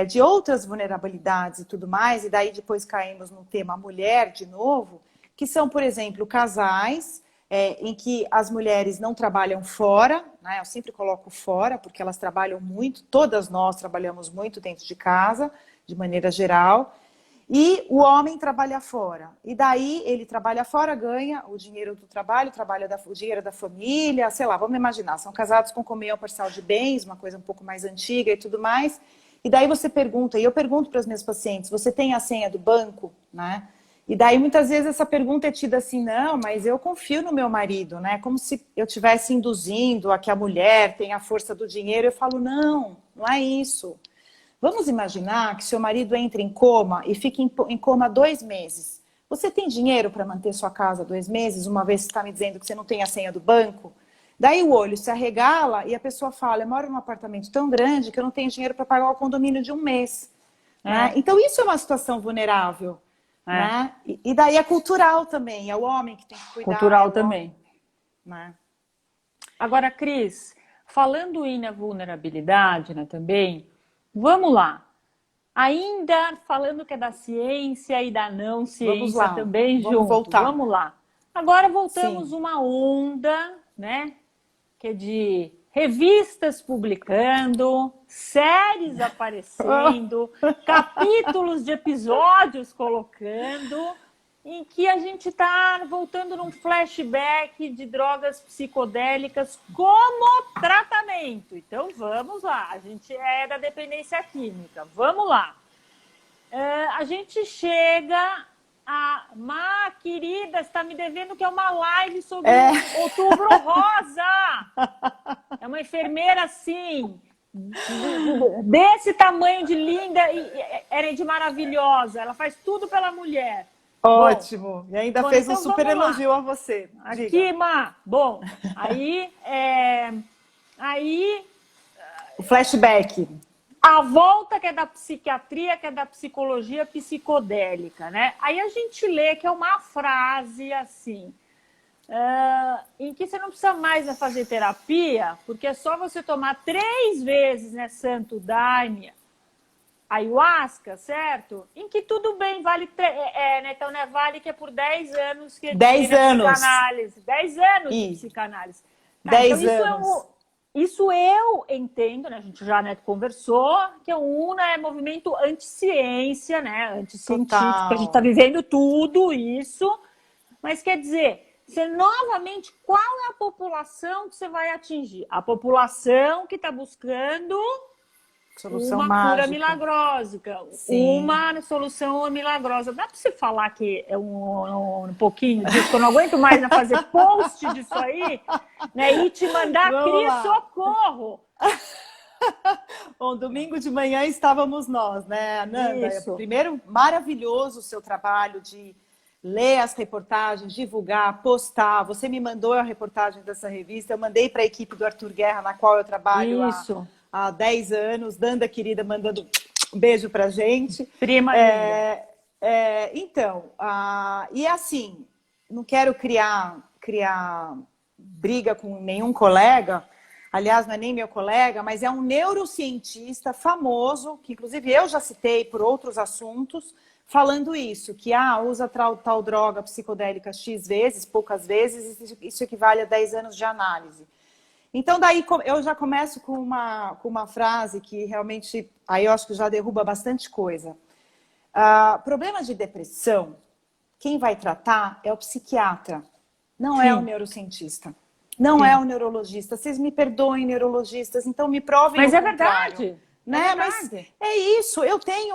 de outras vulnerabilidades e tudo mais, e daí depois caímos no tema mulher de novo, que são, por exemplo, casais em que as mulheres não trabalham fora, né? Eu sempre coloco fora, porque elas trabalham muito, todas nós trabalhamos muito dentro de casa, de maneira geral, e o homem trabalha fora. E daí ele trabalha fora, ganha o dinheiro do trabalho, o dinheiro da família, sei lá, vamos imaginar, são casados com comunhão parcial de bens, uma coisa um pouco mais antiga e tudo mais. E daí você pergunta, e eu pergunto para os meus pacientes, você tem a senha do banco, né? E daí, muitas vezes, essa pergunta é tida assim, não, mas eu confio no meu marido, né? Como se eu estivesse induzindo a que a mulher tenha a força do dinheiro. Eu falo, não, não é isso. Vamos imaginar que seu marido entre em coma e fique em coma 2 meses. Você tem dinheiro para manter sua casa 2 meses, uma vez que você está me dizendo que você não tem a senha do banco? Daí o olho se arregala e a pessoa fala, eu moro num apartamento tão grande que eu não tenho dinheiro para pagar o condomínio de 1 mês. Né? Então, isso é uma situação vulnerável. Né? E daí é cultural também, é o homem que tem que cuidar. Cultural também. Né? Agora, Cris, falando na vulnerabilidade, né, também, vamos lá. Ainda falando que é da ciência e da não ciência também vamos junto. Voltar. Vamos lá. Agora voltamos Sim. uma onda, né, que é de revistas publicando, séries aparecendo, capítulos de episódios colocando, em que a gente está voltando num flashback de drogas psicodélicas como tratamento. Então, vamos lá. A gente é da dependência química. Vamos lá. A gente chega a... Má, querida, está me devendo que é uma live sobre Outubro Rosa. É uma enfermeira assim, desse tamanho de linda e de maravilhosa. Ela faz tudo pela mulher. Ótimo. E ainda fez então um super elogio a você. Aqui, Má. Bom, aí... O flashback. A volta que é da psiquiatria, que é da psicologia psicodélica, né? Aí a gente lê que é uma frase assim, em que você não precisa mais fazer terapia, porque é só você tomar 3 vezes, né, santo daime, ayahuasca, certo? Em que tudo bem, vale, né? Então, né, vale que é por 10 anos que 10 anos. Psicanálise. 10 anos de psicanálise. Tá, 10 então, anos. Isso eu entendo, né? A gente já conversou, que o UNA é movimento anti-ciência, né? Anti-científico. A gente está vivendo tudo isso. Mas quer dizer, novamente, qual é a população que você vai atingir? A população que está buscando Solução uma mágica. cura milagrosa, Sim. uma solução milagrosa. Dá para você falar que é um pouquinho disso, que eu não aguento mais fazer post disso aí, né? E te mandar, Vamos cria lá. socorro. Bom, domingo de manhã estávamos nós, né, Ananda? Isso. Primeiro, maravilhoso o seu trabalho de ler as reportagens, divulgar, postar. Você me mandou a reportagem dessa revista, eu mandei para a equipe do Arthur Guerra, na qual eu trabalho há 10 anos. Danda, querida, mandando um beijo para a gente. Prima linda. Então, e assim, não quero criar briga com nenhum colega. Aliás, não é nem meu colega, mas é um neurocientista famoso, que inclusive eu já citei por outros assuntos, falando isso, que usa tal droga psicodélica X vezes, poucas vezes, isso equivale a 10 anos de análise. Então, daí eu já começo com uma frase que realmente, aí eu acho que já derruba bastante coisa. Problema de depressão, quem vai tratar é o psiquiatra, não é o neurocientista. Não é o neurologista. Vocês me perdoem, neurologistas, então me provem o contrário. Verdade. Né? Mas é isso. Eu tenho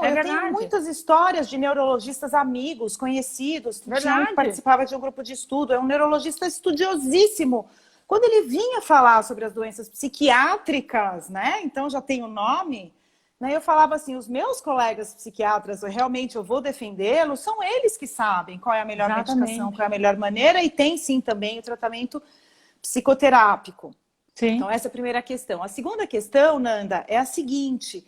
muitas histórias de neurologistas amigos, conhecidos. Tinha um que participava de um grupo de estudo. É um neurologista estudiosíssimo. Quando ele vinha falar sobre as doenças psiquiátricas, né? Então já tem o nome. Né? Eu falava assim, os meus colegas psiquiatras, realmente eu vou defendê-los, são eles que sabem qual é a melhor medicação, qual é a melhor maneira. E tem sim também o tratamento psicoterápico. Sim. Então, essa é a primeira questão. A segunda questão, Nanda, é a seguinte.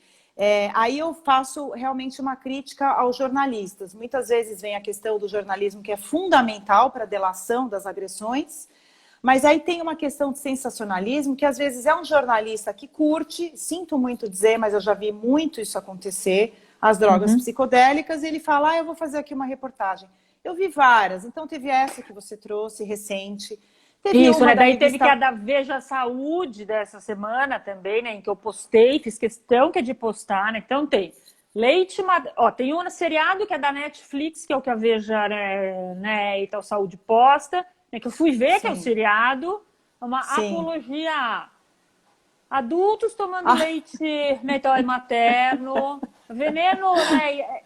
Aí eu faço realmente uma crítica aos jornalistas. Muitas vezes vem a questão do jornalismo, que é fundamental para a delação das agressões, mas aí tem uma questão de sensacionalismo, que às vezes é um jornalista que curte, sinto muito dizer, mas eu já vi muito isso acontecer, as drogas psicodélicas, e ele fala, eu vou fazer aqui uma reportagem. Eu vi várias, então teve essa que você trouxe, recente. Isso, né? Daí teve que a da Veja Saúde dessa semana também, né? Em que eu postei, fiz questão que é de postar, né? Então tem leite, tem um seriado que é da Netflix, que é o que a Veja, né, e tal Saúde posta, né? Que eu fui ver, que é o seriado, uma apologia a adultos tomando leite, né, então é materno, veneno, né,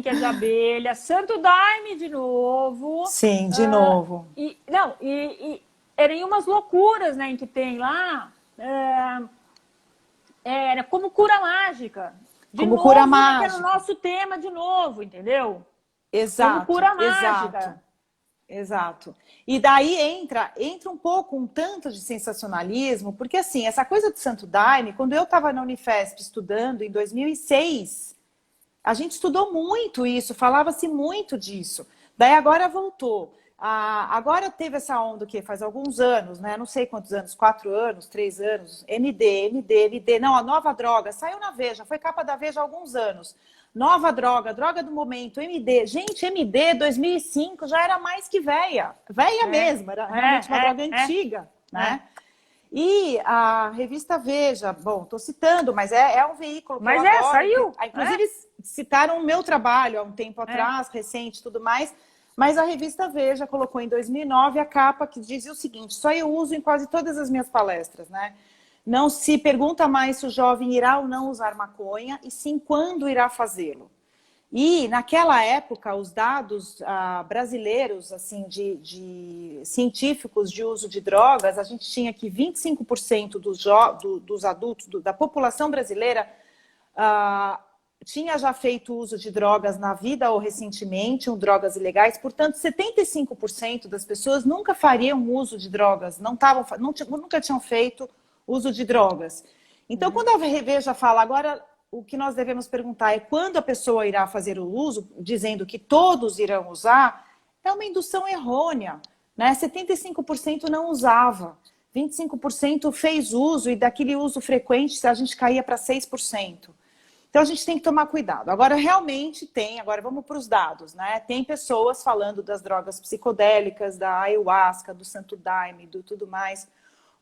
que é de abelha, Santo Daime de novo. Sim, de novo. E eram umas loucuras, né, em que tem lá, como cura mágica. Cura mágica. Que era o nosso tema de novo, entendeu? Exato. Como cura mágica. Exato. E daí entra um pouco, um tanto de sensacionalismo, porque assim, essa coisa do Santo Daime, quando eu estava na Unifesp estudando em 2006, a gente estudou muito isso, falava-se muito disso. Daí agora voltou. Agora teve essa onda que faz alguns anos, né? Não sei quantos anos, 4 anos, 3 anos, MD. Não, a nova droga, saiu na Veja, foi capa da Veja há alguns anos. Nova droga do momento, MD. Gente, MD 2005 já era mais que velha mesmo, era realmente uma droga antiga, né? E a revista Veja, bom, estou citando, mas é um veículo que eu adoro. Saiu. Inclusive, citaram o meu trabalho há um tempo atrás, recente e tudo mais, mas a revista Veja colocou em 2009 a capa que dizia o seguinte, só eu uso em quase todas as minhas palestras, né? Não se pergunta mais se o jovem irá ou não usar maconha, e sim quando irá fazê-lo. E, naquela época, os dados brasileiros, assim, de científicos de uso de drogas, a gente tinha que 25% dos adultos, da população brasileira, tinha já feito uso de drogas na vida ou recentemente, ou drogas ilegais. Portanto, 75% das pessoas nunca fariam uso de drogas, nunca tinham feito uso de drogas. Então, quando a Veja fala agora... O que nós devemos perguntar é quando a pessoa irá fazer o uso, dizendo que todos irão usar, é uma indução errônea, né? 75% não usava, 25% fez uso e daquele uso frequente a gente caía para 6%. Então a gente tem que tomar cuidado. Agora realmente agora vamos para os dados, né? Tem pessoas falando das drogas psicodélicas, da ayahuasca, do Santo Daime, do tudo mais.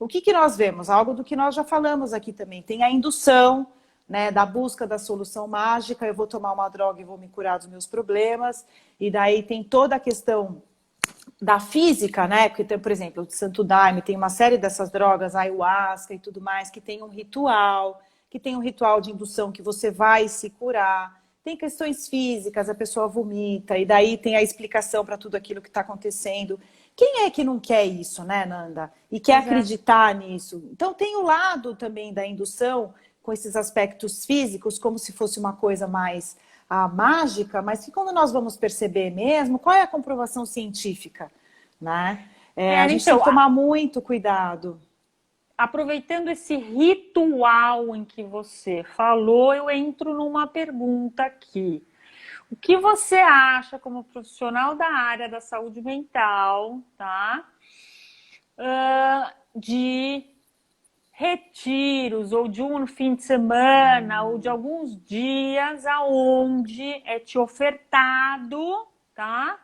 O que nós vemos? Algo do que nós já falamos aqui também. Tem a indução, né, da busca da solução mágica, eu vou tomar uma droga e vou me curar dos meus problemas, e daí tem toda a questão da física, né, porque tem, por exemplo, o Santo Daime, tem uma série dessas drogas, ayahuasca e tudo mais, que tem um ritual, que tem um ritual de indução que você vai se curar. Tem questões físicas, a pessoa vomita, e daí tem a explicação para tudo aquilo que está acontecendo. Quem é que não quer isso, né, Nanda? E quer acreditar nisso? Então tem o lado também da indução, com esses aspectos físicos, como se fosse uma coisa mais mágica, mas que quando nós vamos perceber mesmo, qual é a comprovação científica, né? A gente tem que tomar muito cuidado. Aproveitando esse ritual em que você falou, eu entro numa pergunta aqui. O que você acha, como profissional da área da saúde mental, tá? De retiros, ou de um fim de semana, ou de alguns dias, aonde é te ofertado, tá?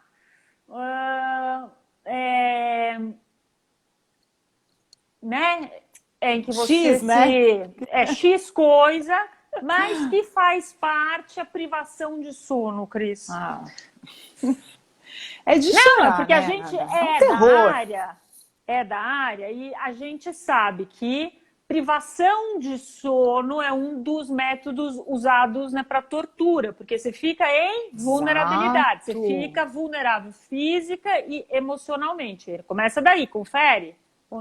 Né? Em que você X, né? X coisa, mas que faz parte a privação de sono, Cris. É de chorar, porque né? a gente é da área e a gente sabe que privação de sono é um dos métodos usados, né, para tortura, porque você fica em vulnerabilidade, você fica vulnerável física e emocionalmente. Começa daí, confere?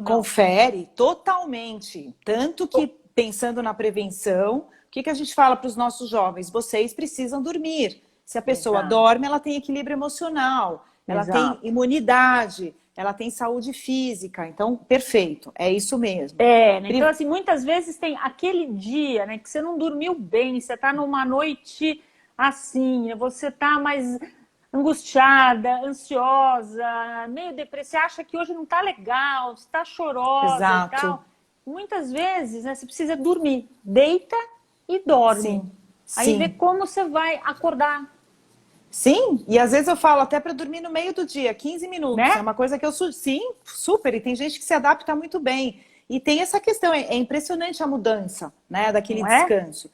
Confere, totalmente. Tanto que, pensando na prevenção, o que a gente fala para os nossos jovens? Vocês precisam dormir. Se a pessoa dorme, ela tem equilíbrio emocional, ela tem imunidade, ela tem saúde física. Então, perfeito, é isso mesmo. Né? Então, assim, muitas vezes tem aquele dia, né, que você não dormiu bem, você está numa noite assim, você está mais angustiada, ansiosa, meio depressiva, acha que hoje não tá legal, está chorosa e tal. Muitas vezes, né, você precisa dormir. Deita e dorme. Aí vê como você vai acordar. Sim, e às vezes eu falo até para dormir no meio do dia, 15 minutos. Né? É uma coisa que eu... Sim, super. E tem gente que se adapta muito bem. E tem essa questão, é impressionante a mudança, né, daquele descanso.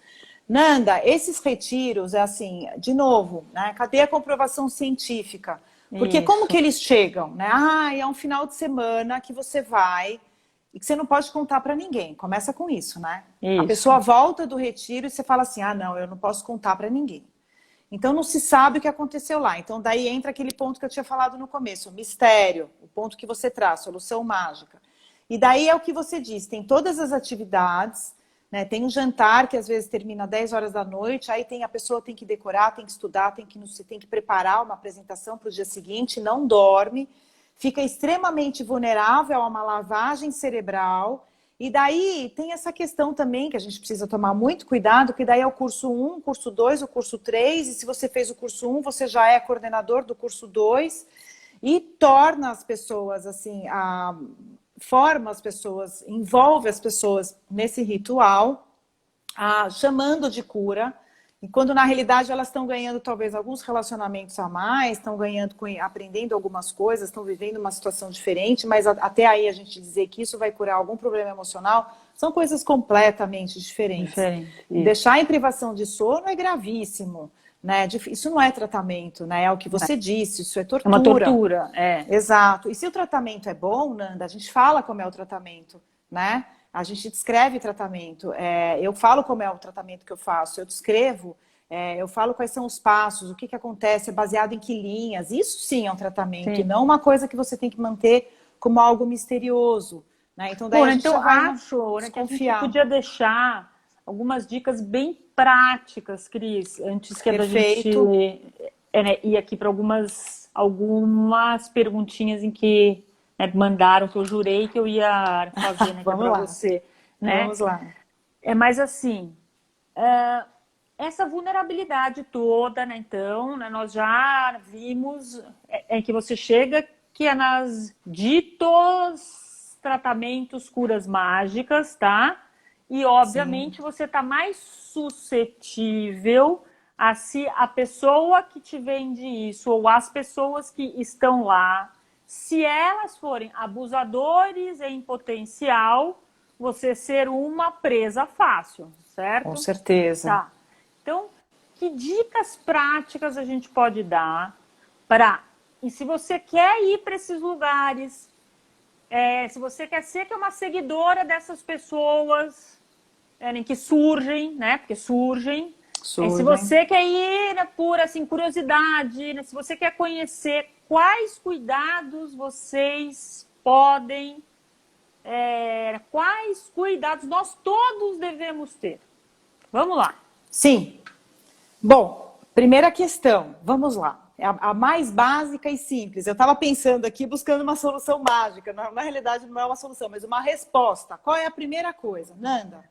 Nanda, esses retiros, é assim, de novo, né? Cadê a comprovação científica? Porque como que eles chegam, né? É um final de semana que você vai e que você não pode contar para ninguém. Começa com isso, né? A pessoa volta do retiro e você fala assim, não, eu não posso contar para ninguém. Então não se sabe o que aconteceu lá. Então daí entra aquele ponto que eu tinha falado no começo, o mistério, o ponto que você traz, solução mágica. E daí é o que você diz, tem todas as atividades, né? Tem um jantar que às vezes termina 10 horas da noite, aí a pessoa tem que decorar, tem que estudar, tem que preparar uma apresentação para o dia seguinte, não dorme, fica extremamente vulnerável a uma lavagem cerebral. E daí tem essa questão também que a gente precisa tomar muito cuidado, que daí é o curso 1, o curso 2, o curso 3, e se você fez o curso 1, você já é coordenador do curso 2, e torna as pessoas assim, forma as pessoas, envolve as pessoas nesse ritual, chamando de cura, e quando na realidade elas estão ganhando talvez alguns relacionamentos a mais, estão ganhando, aprendendo algumas coisas, estão vivendo uma situação diferente, mas até aí a gente dizer que isso vai curar algum problema emocional, são coisas completamente diferentes. Deixar em privação de sono é gravíssimo. Né? Isso não é tratamento, né? É o que você disse, isso é tortura. É uma tortura, Exato. E se o tratamento é bom, Nanda, a gente fala como é o tratamento, né? A gente descreve tratamento. Eu falo como é o tratamento que eu faço, eu descrevo, eu falo quais são os passos, o que acontece, é baseado em que linhas. Isso sim é um tratamento, e não uma coisa que você tem que manter como algo misterioso. Né? Então, daí a gente já vai acho que a gente podia deixar algumas dicas bem práticas, Cris, antes que a gente ir aqui para algumas perguntinhas em que mandaram, que eu jurei que eu ia fazer para você. Né? Vamos lá. Mas assim, essa vulnerabilidade toda, né, então, né, nós já vimos em que você chega, que é nas ditos tratamentos, curas mágicas, tá? E, obviamente, você está mais suscetível a se a pessoa que te vende isso ou as pessoas que estão lá, se elas forem abusadores em potencial, você ser uma presa fácil, certo? Com certeza. Tá. Então, que dicas práticas a gente pode dar para... E se você quer ir para esses lugares, se você quer ser uma seguidora dessas pessoas... em que surgem, né? Porque surgem. Se Surgem. você quer ir, né, por assim, curiosidade, né, se você quer conhecer quais cuidados vocês podem, quais cuidados nós todos devemos ter. Vamos lá. Sim. Bom, primeira questão, vamos lá. É a mais básica e simples. Eu estava pensando aqui, buscando uma solução mágica. Na realidade, não é uma solução, mas uma resposta. Qual é a primeira coisa? Nanda,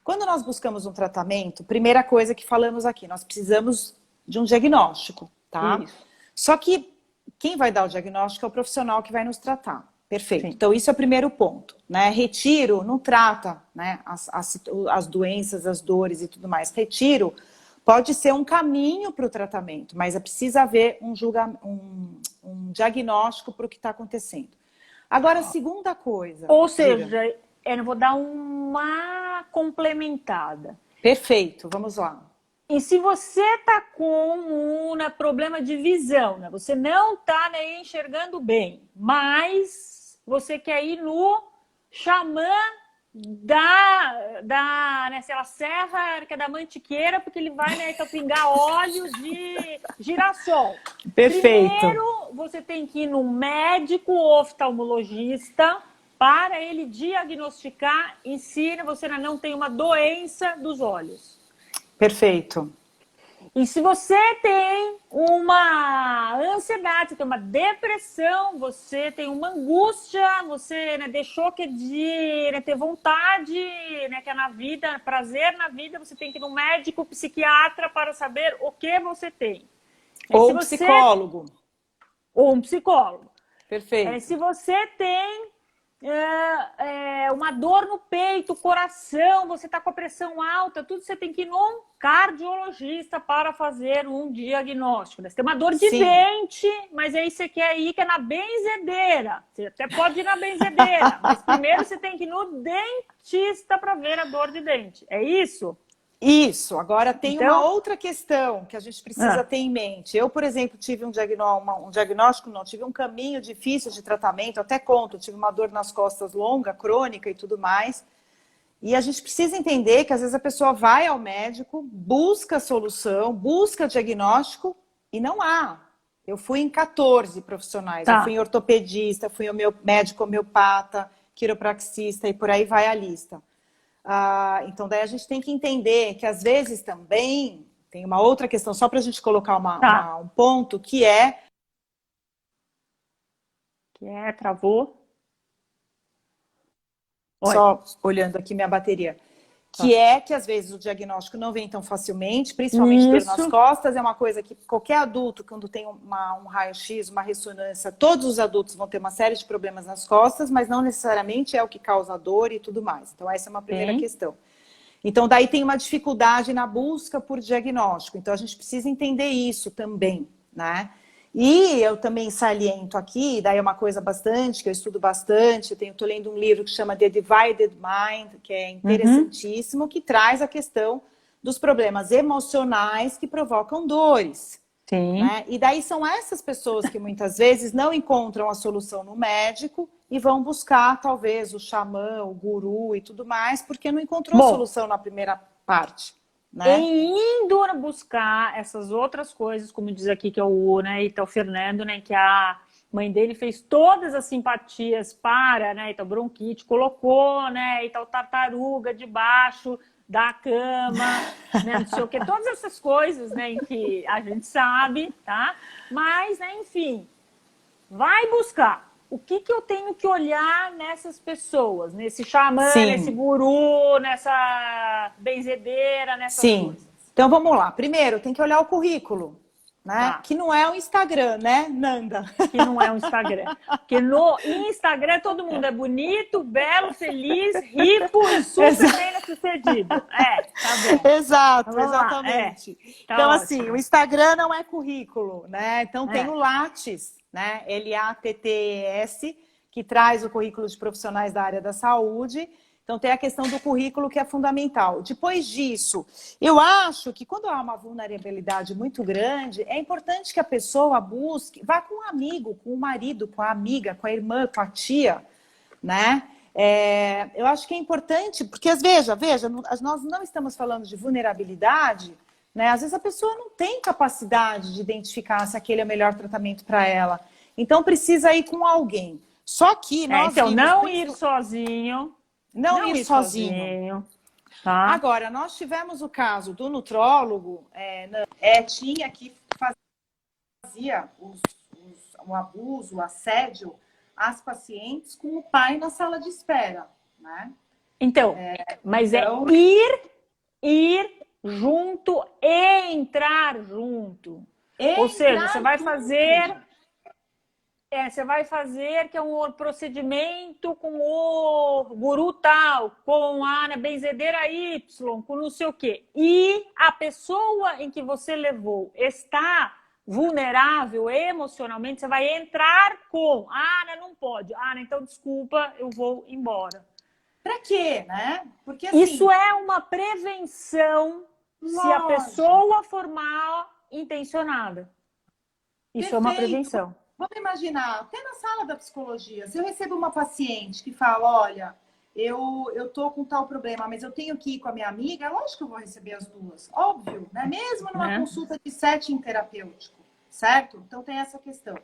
quando nós buscamos um tratamento, primeira coisa que falamos aqui, nós precisamos de um diagnóstico, tá? Isso. Só que quem vai dar o diagnóstico é o profissional que vai nos tratar. Perfeito. Sim. Então, isso é o primeiro ponto, né? Retiro não trata, né, as doenças, as dores e tudo mais. Retiro pode ser um caminho para o tratamento, mas precisa haver um diagnóstico para o que está acontecendo. Agora, a segunda coisa... Ou diga. seja, eu vou dar uma complementada. Perfeito, vamos lá. E se você está com um problema de visão, né? Você não está enxergando bem, mas você quer ir no xamã sei lá, serra, que é da Mantiqueira, porque ele vai, né, então, pingar óleo de girassol. Perfeito. Primeiro, você tem que ir no médico oftalmologista para ele diagnosticar em si, você não tem uma doença dos olhos. Perfeito. E se você tem uma ansiedade, você tem uma depressão, você tem uma angústia, você deixou de ter vontade, que é na vida, prazer na vida, você tem que ir no médico psiquiatra para saber o que você tem. Ou um psicólogo. Ou um psicólogo. Perfeito. Se você tem uma dor no peito, coração, você está com a pressão alta, tudo, você tem que ir num cardiologista para fazer um diagnóstico. Você tem uma dor de dente, mas aí você quer ir na benzedeira. Você até pode ir na benzedeira, mas primeiro você tem que ir no dentista para ver a dor de dente. É isso? Isso. Agora tem uma outra questão que a gente precisa ter em mente. Eu, por exemplo, tive tive um caminho difícil de tratamento, até conto, tive uma dor nas costas longa, crônica e tudo mais. E a gente precisa entender que às vezes a pessoa vai ao médico, busca solução, busca diagnóstico e não há. Eu fui em 14 profissionais. Eu fui em ortopedista, fui médico homeopata, quiropraxista e por aí vai a lista. Então, daí a gente tem que entender que, às vezes, também tem uma outra questão, só para a gente colocar um ponto, que é... Travou? Só olhando aqui minha bateria. Que é que, às vezes, o diagnóstico não vem tão facilmente, principalmente dor nas costas. É uma coisa que qualquer adulto, quando tem um raio-x, uma ressonância, todos os adultos vão ter uma série de problemas nas costas, mas não necessariamente é o que causa dor e tudo mais. Então, essa é uma primeira questão. Então, daí tem uma dificuldade na busca por diagnóstico. Então, a gente precisa entender isso também, né? E eu também saliento aqui, daí é uma coisa bastante, que eu estudo bastante, estou lendo um livro que chama The Divided Mind, que é interessantíssimo, que traz a questão dos problemas emocionais que provocam dores. Sim. Né? E daí são essas pessoas que muitas vezes não encontram a solução no médico e vão buscar, talvez, o xamã, o guru e tudo mais, porque não encontrou a solução na primeira parte. Né? Indo buscar essas outras coisas, como diz aqui que é o Fernando, que a mãe dele fez todas as simpatias para, então bronquite, colocou, então tartaruga debaixo da cama, não sei o que, todas essas coisas, em que a gente sabe, tá? Mas, enfim, vai buscar. O que eu tenho que olhar nessas pessoas? Nesse xamã, nesse guru, nessa benzedeira, nessas coisas? Então, vamos lá. Primeiro, tem que olhar o currículo, né? Que não é um Instagram, né, Nanda? Que não é um Instagram. Porque no Instagram todo mundo é bonito, belo, feliz, rico e super bem-sucedido. Tá bom. Exato, exatamente. Então, assim, o Instagram não é currículo, né? Então, tem o Lattes, né? LATTES, que traz o currículo de profissionais da área da saúde. Então, tem a questão do currículo que é fundamental. Depois disso, eu acho que quando há uma vulnerabilidade muito grande, é importante que a pessoa busque, vá com um amigo, com o marido, com a amiga, com a irmã, com a tia, né? Eu acho que é importante, porque veja, nós não estamos falando de vulnerabilidade, né? Às vezes a pessoa não tem capacidade de identificar se aquele é o melhor tratamento para ela. Então precisa ir com alguém. Só que nós então, vimos não ir sozinho. não ir sozinho. Tá? Agora, nós tivemos o caso do nutrólogo, tinha que fazia o abuso, o assédio às pacientes com o pai na sala de espera, né? Então, mas então... ir junto e entrar junto. Ou seja, você vai fazer... você vai fazer que é um procedimento com o guru tal, com a benzedeira Y, com não sei o quê. E a pessoa em que você levou está vulnerável emocionalmente, você vai entrar com Ana, não pode. Ana, então desculpa, eu vou embora. Pra quê, né? Porque assim, isso é uma prevenção, lógico, se a pessoa for mal intencionada. Isso Perfeito. É uma prevenção. Vamos imaginar, até na sala da psicologia, se eu recebo uma paciente que fala, olha, eu tô com tal problema, mas eu tenho que ir com a minha amiga, lógico que eu vou receber as duas, óbvio, né? Mesmo numa consulta de setting terapêutico, certo? Então tem essa questão.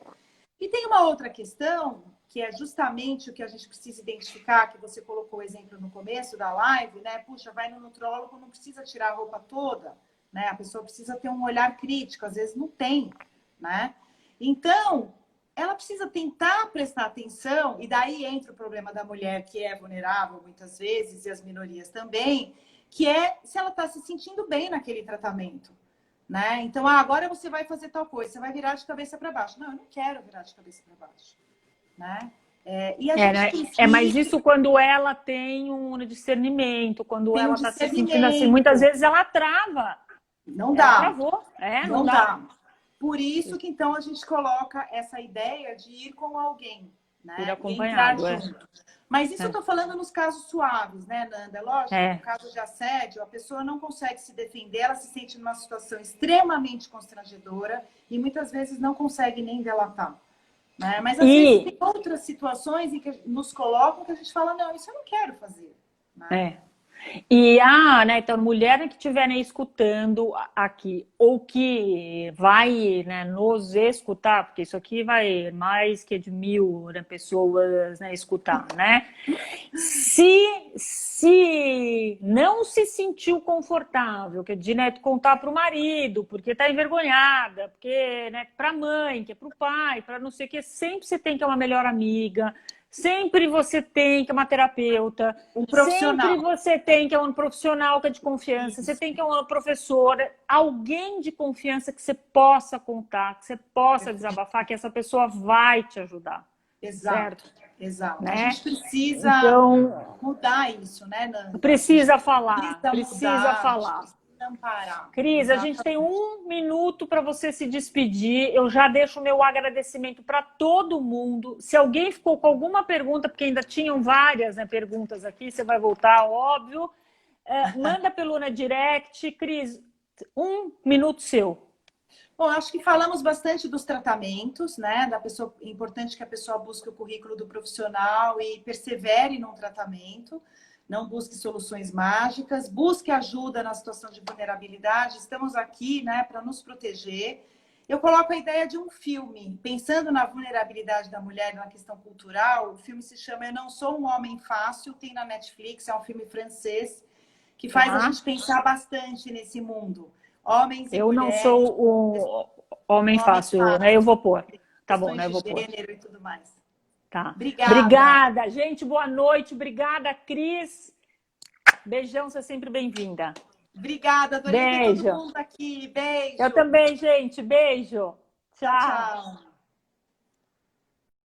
E tem uma outra questão, que é justamente o que a gente precisa identificar, que você colocou o exemplo no começo da live, né? Puxa, vai no nutrólogo, não precisa tirar a roupa toda, né? A pessoa precisa ter um olhar crítico, às vezes não tem, né? Então, ela precisa tentar prestar atenção, e daí entra o problema da mulher, que é vulnerável muitas vezes, e as minorias também, que é se ela está se sentindo bem naquele tratamento, né? Então, agora você vai fazer tal coisa, você vai virar de cabeça para baixo. Não, eu não quero virar de cabeça para baixo, né? Mas isso quando ela tem um discernimento, quando ela está se sentindo assim, muitas vezes ela trava. Não dá. Ela travou. Não dá. Por isso que, então, a gente coloca essa ideia de ir com alguém, né? Ir acompanhado, junto. Mas isso eu tô falando nos casos suaves, né, Nanda? Lógico, no caso de assédio, a pessoa não consegue se defender, ela se sente numa situação extremamente constrangedora e muitas vezes não consegue nem delatar, né? Mas, às vezes, tem outras situações em que nos colocam que a gente fala, não, isso eu não quero fazer, né? E então, mulher que estiver escutando aqui, ou que vai nos escutar, porque isso aqui vai mais que de 1000 pessoas escutar, né? Se não se sentiu confortável, que de contar para o marido, porque está envergonhada, porque para a mãe, que é para o pai, para não sei o que, sempre você tem que é uma melhor amiga. Sempre você tem que é uma terapeuta, um profissional. Sempre você tem que é um profissional que é de confiança, você tem que é uma professora, alguém de confiança que você possa contar, que você possa desabafar, que essa pessoa vai te ajudar. Exato, certo? Exato. Né? A gente precisa mudar isso, né, Nanda? Precisa falar, precisa falar. Amparar. Cris, a gente tem 1 minuto para você se despedir. Eu já deixo o meu agradecimento para todo mundo. Se alguém ficou com alguma pergunta, porque ainda tinham várias perguntas aqui, você vai voltar, óbvio. Manda pelo direct. Cris, 1 minuto seu. Bom, acho que falamos bastante dos tratamentos, né? É importante que a pessoa busque o currículo do profissional e persevere num tratamento. Não busque soluções mágicas, busque ajuda na situação de vulnerabilidade. Estamos aqui, né, para nos proteger. Eu coloco a ideia de um filme, pensando na vulnerabilidade da mulher, na questão cultural. O filme se chama Eu Não Sou um Homem Fácil, tem na Netflix, é um filme francês, que faz a gente pensar bastante nesse mundo. Homens e mulheres. Eu não sou um homem fácil, né? Eu vou pôr. Tá bom, né? Eu vou pôr. Gênero e tudo mais. Tá. Obrigada, gente. Boa noite. Obrigada, Cris. Beijão, você é sempre bem-vinda. Obrigada, adorei ter todo mundo aqui. Beijo. Eu também, gente. Beijo. Tchau. Tchau.